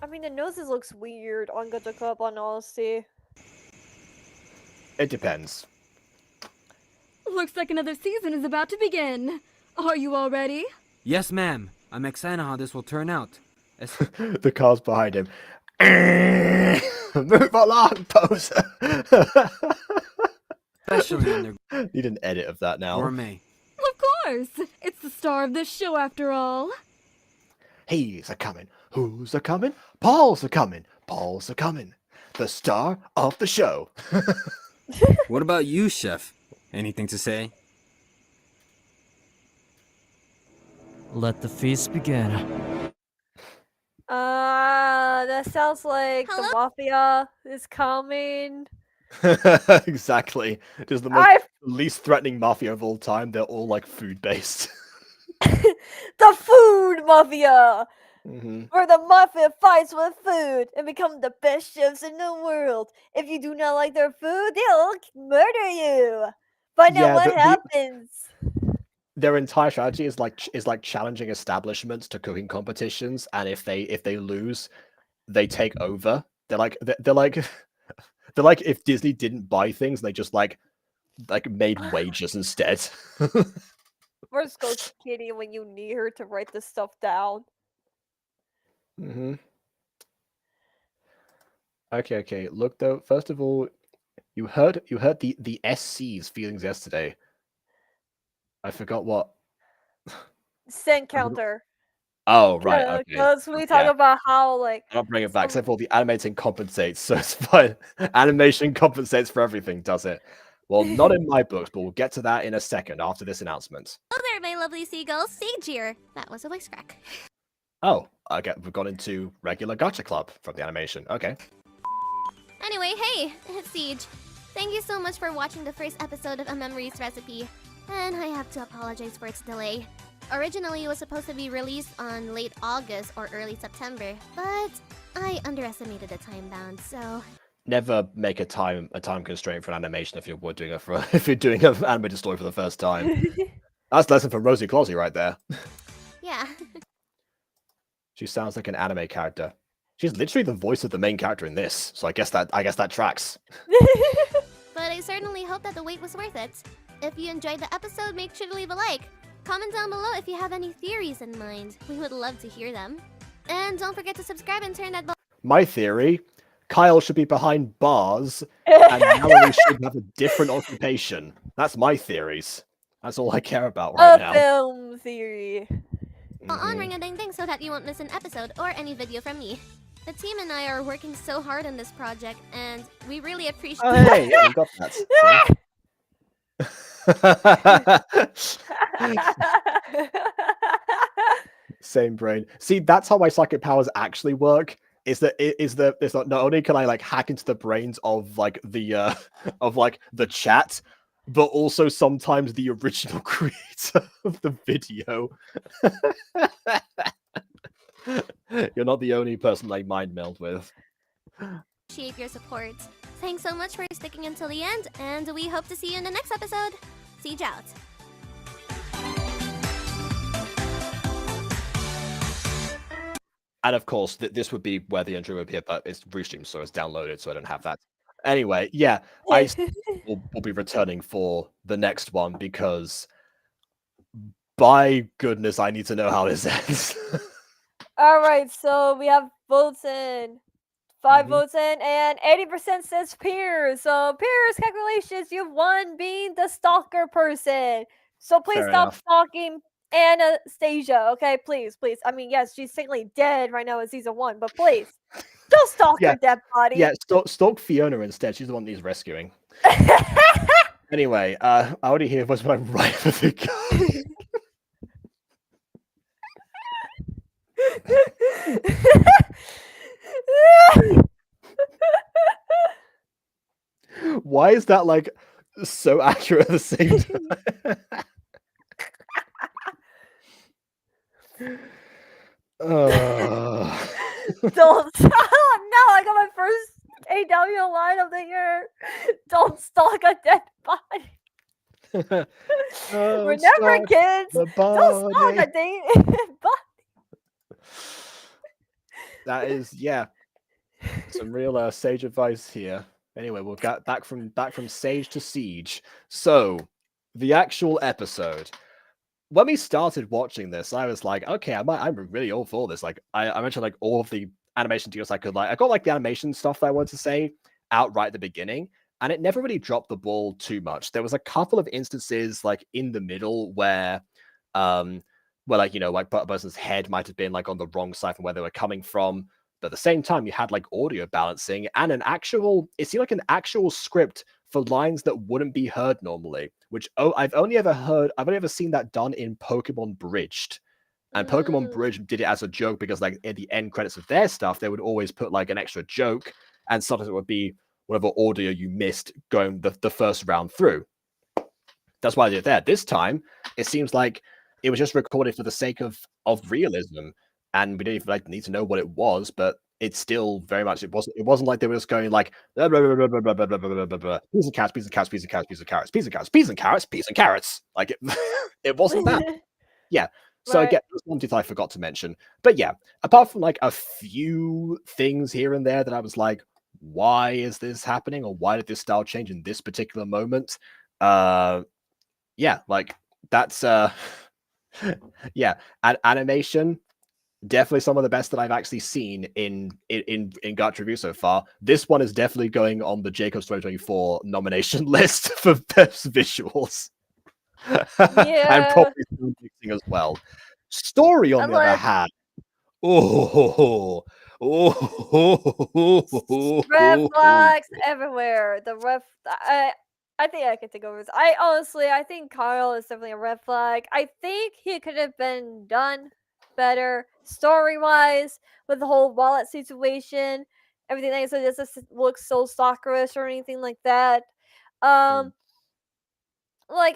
I mean, the noses looks weird on Gacha Club, on honesty. It depends. Looks like another season is about to begin. Are you all ready? Yes, ma'am. I'm excited how this will turn out. The car's behind him. Move along, poser. Especially when they're... Need an edit of that now. Gourmet. Of course! It's the star of this show after all. He's a-coming. Who's a-coming? Paul's a-coming. Paul's a-coming. The star of the show. What about you, Chef? Anything to say? Let the feast begin. That sounds like the mafia is coming. Exactly. Just the least threatening mafia of all time. They're all like food-based. The food mafia! Mm-hmm. Where the mafia fights with food and become the best chefs in the world. If you do not like their food, they'll murder you. Find out what happens. Their entire strategy is like challenging establishments to cooking competitions, and if they lose, they take over. They're like if Disney didn't buy things, they just like made wages instead. Where's Ghost Kitty when you need her to write this stuff down? Mm-hmm. Okay. Look though, first of all, you heard the SC's feelings yesterday. I forgot what. Scent counter. Oh, right, okay. Because we talk about how, like... I'll bring it back, except for the animating compensates, so it's fine. Animation compensates for everything, does it? Well, not in my books, but we'll get to that in a second after this announcement. Oh there, my lovely seagulls. Seige here. That was a voice crack. Oh, okay, we've gone into regular Gacha Club from the animation. Okay. Anyway, hey, it's Siege. Thank you so much for watching the first episode of A Memories Recipe. And I have to apologize for its delay. Originally, it was supposed to be released on late August or early September, but I underestimated the time bound, so... Never make a time constraint for an animation if you're doing an animated story for the first time. That's a lesson from Rosie Closey right there. Yeah. She sounds like an anime character. She's literally the voice of the main character in this, so I guess that tracks. But I certainly hope that the wait was worth it. If you enjoyed the episode, make sure to leave a like. Comment down below if you have any theories in mind. We would love to hear them. And don't forget to subscribe and turn that bell. My theory, Kyle should be behind bars, and Mallory should have a different occupation. That's my theories. That's all I care about right now. A film theory. On Ring a Ding Ding so that you won't miss an episode or any video from me. The team and I are working so hard on this project, and we really appreciate... Oh, hey, yeah, we got that. Same brain. See, that's how my psychic powers actually work. It's not only can I like hack into the brains of like the chat, but also sometimes the original creator of the video. You're not the only person I mind meld with. Appreciate your support. Thanks so much for sticking until the end, and we hope to see you in the next episode. Siege out. And of course, this would be where the intro would appear, but it's restreamed, so it's downloaded, so I don't have that. Anyway, yeah, I will be returning for the next one because, by goodness, I need to know how this ends. All right, so we have votes in. 5 votes in, and 80% says Piers. So Piers, congratulations, you've won being the stalker person. So please stop stalking Anastasia, okay? Please. I mean, yes, she's technically dead right now in season 1, but please, don't stalk her dead body. Yeah, stalk Fiona instead. She's the one that needs rescuing. Anyway, I already hear what's my right for the guy. Why is that like so accurate at the same time? Don't stop! No, I got my first AW line of the year. Don't stalk a dead body. Remember, kids, don't stalk a dead body. That is, yeah, some real sage advice here. Anyway, we'll get back from sage to siege. So, the actual episode. When we started watching this, I was like, okay, I'm really all for this. Like, I mentioned like all of the animation deals I could like. I got like the animation stuff that I wanted to say out right at the beginning, and it never really dropped the ball too much. There was a couple of instances like in the middle where like, you know, like a person's head might have been like on the wrong side from where they were coming from. But at the same time, you had like audio balancing and it seemed like an actual script for lines that wouldn't be heard normally, which I've only ever seen that done in Pokemon Bridged. And Pokemon Bridge did it as a joke because like in the end credits of their stuff, they would always put like an extra joke, and sometimes it would be whatever audio you missed going the first round through. That's why I did it there. This time, it seems like it was just recorded for the sake of realism, and we didn't even like need to know what it was, but it's still very much it wasn't like they were just going like peas and carrots, peas and carrots, peas and carrots, peas and carrots, peas and carrots, peas and carrots, peas and carrots. Like it wasn't that. Yeah. So again, there's one detail I forgot to mention. But yeah, apart from like a few things here and there that I was like, why is this happening? Or why did this style change in this particular moment? Yeah, like that's yeah, animation. Definitely some of the best that I've actually seen in Gacha review so far. This one is definitely going on the Jacobs 2024 nomination list for best visuals. Yeah. And probably sound mixing as well. Story, on And, the other like, hand, oh, red flags everywhere. The red. I think I can take over this. I think Kyle is definitely a red flag. I think he could have been done better story-wise with the whole wallet situation. Everything like so, this looks so stalkerish or anything like that. Like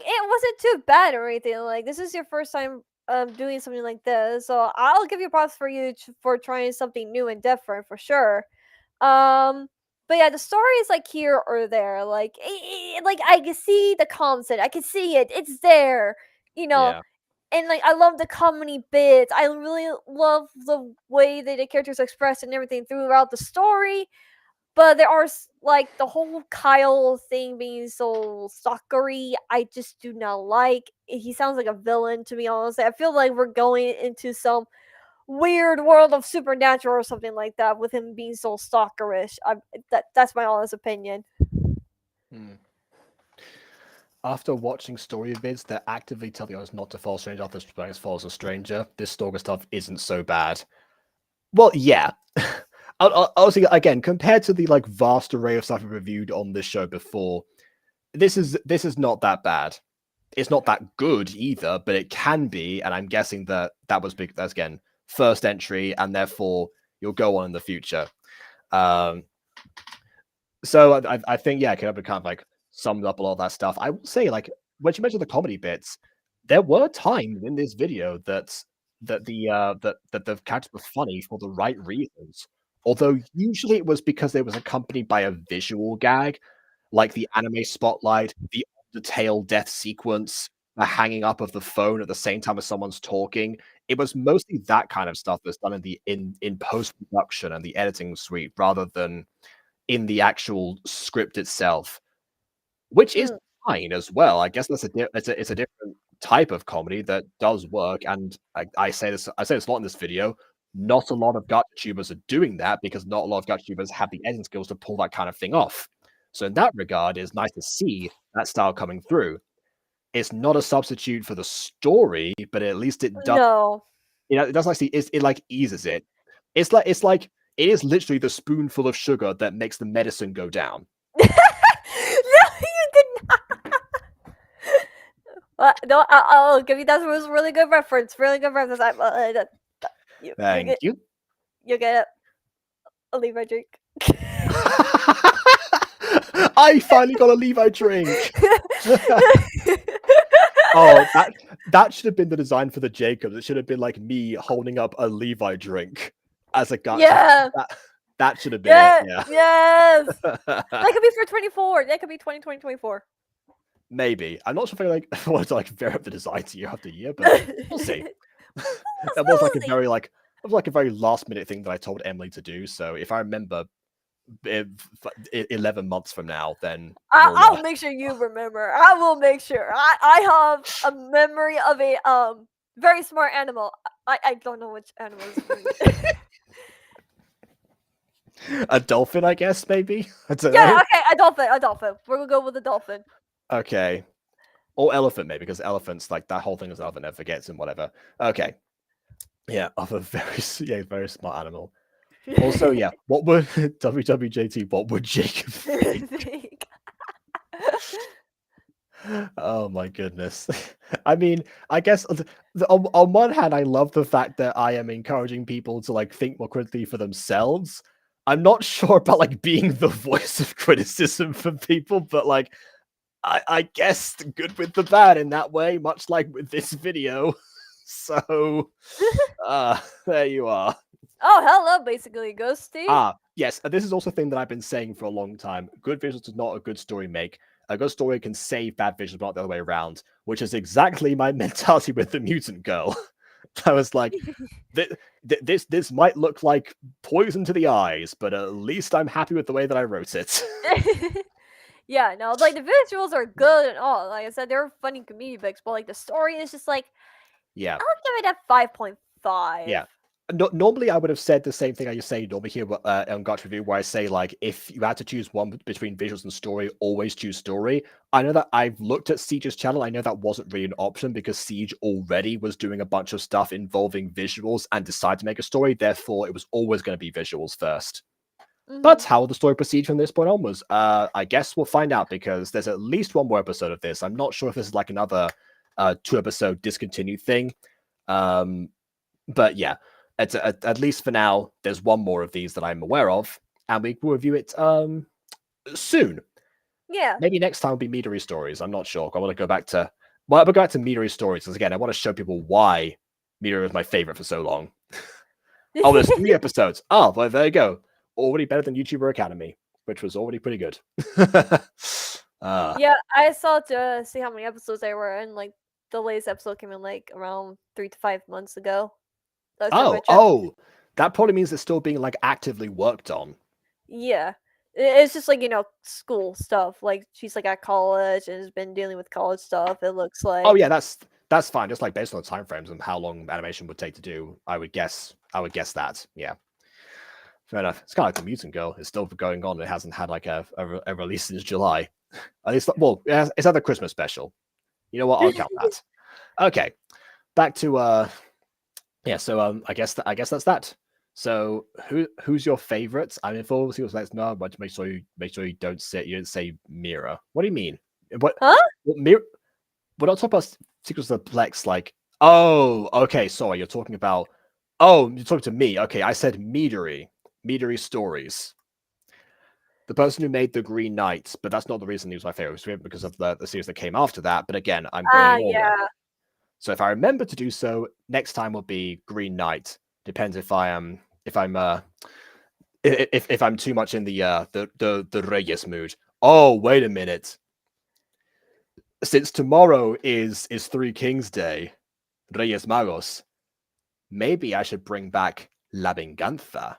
it wasn't too bad or anything. Like this is your first time doing something like this, so I'll give you props for you for trying something new and different for sure. But yeah, the story is like here or there. Like like I can see the concept, I can see it. It's there, you know. Yeah. And like I love the comedy bits. I really love the way that the characters express and everything throughout the story. But there are like the whole Kyle thing being so stalkery. I just do not like. He sounds like a villain to be honest. I feel like we're going into some weird world of supernatural or something like that with him being so stalkerish. That's my honest opinion. After watching story vids that actively tell us not to follow stranger after Stranger follows a stranger, this stalker stuff isn't so bad. Well, yeah. Honestly, again, compared to the like vast array of stuff we reviewed on this show before, this is not that bad. It's not that good either, but it can be, and I'm guessing that was big. That's again first entry, and therefore you'll go on in the future. So I think Kenobi kind of like summed up a lot of that stuff. I will say, like when you mentioned the comedy bits, there were times in this video that the characters were funny for the right reasons. Although usually it was because it was accompanied by a visual gag, like the anime spotlight, the tail death sequence, the hanging up of the phone at the same time as someone's talking. It was mostly that kind of stuff that's done in post production and the editing suite, rather than in the actual script itself, which is fine as well. I guess that's it's a different type of comedy that does work, and I say this a lot in this video. Not a lot of GachaTubers are doing that because not a lot of GachaTubers have the editing skills to pull that kind of thing off. So in that regard, it's nice to see that style coming through. It's not a substitute for the story, but at least it does. No. It does actually. It like eases it. It's like it is literally the spoonful of sugar that makes the medicine go down. No, you did not. No, I'll give you that was really good reference. Really good reference. Thank you. You get a Levi drink. I finally got a Levi drink. Oh, that should have been the design for the Jacobs. It should have been like me holding up a Levi drink as a gacha. Yeah. That should have been it. Yeah. Yes. That could be for 24. That could be 2024. Maybe. I'm not sure if I want to like vary up the designs year after year, but we'll see. That was like a very last minute thing that I told Emily to do. So if I remember 11 months from now, then I'll make sure you remember. I will make sure. I have a memory of a very smart animal. I don't know which animal is a dolphin, I guess, maybe? I don't know. Okay, a dolphin. We're gonna go with a dolphin. Okay. Or elephant, maybe, because elephants, like, that whole thing is elephant never forgets and whatever. Okay. Yeah, of a very smart animal. Also, yeah, what would WWJT, what would Jacob think? Oh my goodness. I mean, I guess on one hand, I love the fact that I am encouraging people to like think more critically for themselves. I'm not sure about like being the voice of criticism for people, but like I guess the good with the bad in that way, much like with this video. So there you are. Oh, hello, basically, Ghosty. Yes, this is also a thing that I've been saying for a long time. Good visuals does not a good story make. A good story can save bad visuals, not the other way around, which is exactly my mentality with the mutant girl. I was like, this might look like poison to the eyes, but at least I'm happy with the way that I wrote it. Yeah, no, like the visuals are good and all. Like I said, they're funny comedic, but like the story is just like, yeah, I'll give it a 5.5. Yeah. normally I would have said the same thing I say normally here on Gacha Review, where I say, like, if you had to choose one between visuals and story, always choose story. I know that I've looked at Siege's channel. I know that wasn't really an option because Siege already was doing a bunch of stuff involving visuals and decided to make a story. Therefore, it was always going to be visuals first. But how will the story proceed from this point onwards? I guess we'll find out because there's at least one more episode of this. I'm not sure if this is like another 2-episode discontinued thing. But yeah, at least for now, there's one more of these that I'm aware of, and we will review it soon. Yeah. Maybe next time will be Midori Stories. I'm not sure. I want to go back to Midori Stories because again, I want to show people why Midori was my favorite for so long. Oh, there's 3 episodes. Oh, well, there you go. Already better than YouTuber Academy, which was already pretty good. Yeah, I saw to see how many episodes there were, and like the latest episode came in like around 3 to 5 months ago. Oh, that probably means it's still being like actively worked on. Yeah, it's just like school stuff. Like she's like at college and has been dealing with college stuff. It looks like. Oh yeah, that's fine. Just like based on the time frames and how long animation would take to do, I would guess that. Yeah. Fair enough. It's kind of like the Mutant Girl. It's still going on. It hasn't had like a release since July. At least, well, it's at the Christmas special. You know what? I'll count that. Okay, back to yeah. So I guess that's that. So who's your favorite? I mean, for all the let's know, but make sure you don't say Mira. What do you mean? What? Huh? What, Mira? We're not talking about Secrets of the Plex. Like, oh, okay. Sorry, you're talking about. Oh, you're talking to me. Okay, I said Midori Stories. The person who made the Green Knight, but that's not the reason he was my favorite. It was because of the series that came after that. But again, I'm going yeah. So if I remember to do so, next time will be Green Knight. Depends if I'm too much in the Reyes mood. Oh, wait a minute. Since tomorrow is Three Kings Day, Reyes Magos, maybe I should bring back La Venganza.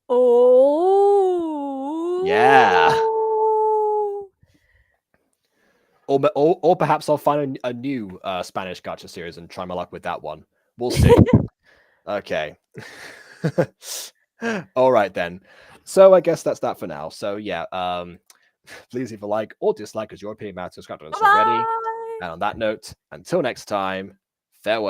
Oh. Yeah. Or perhaps I'll find a new Spanish gacha series and try my luck with that one. We'll see. Okay. All right then. So I guess that's that for now. So yeah, please leave a like or dislike as your opinion matters. Subscribe to us already. And on that note, until next time, farewell.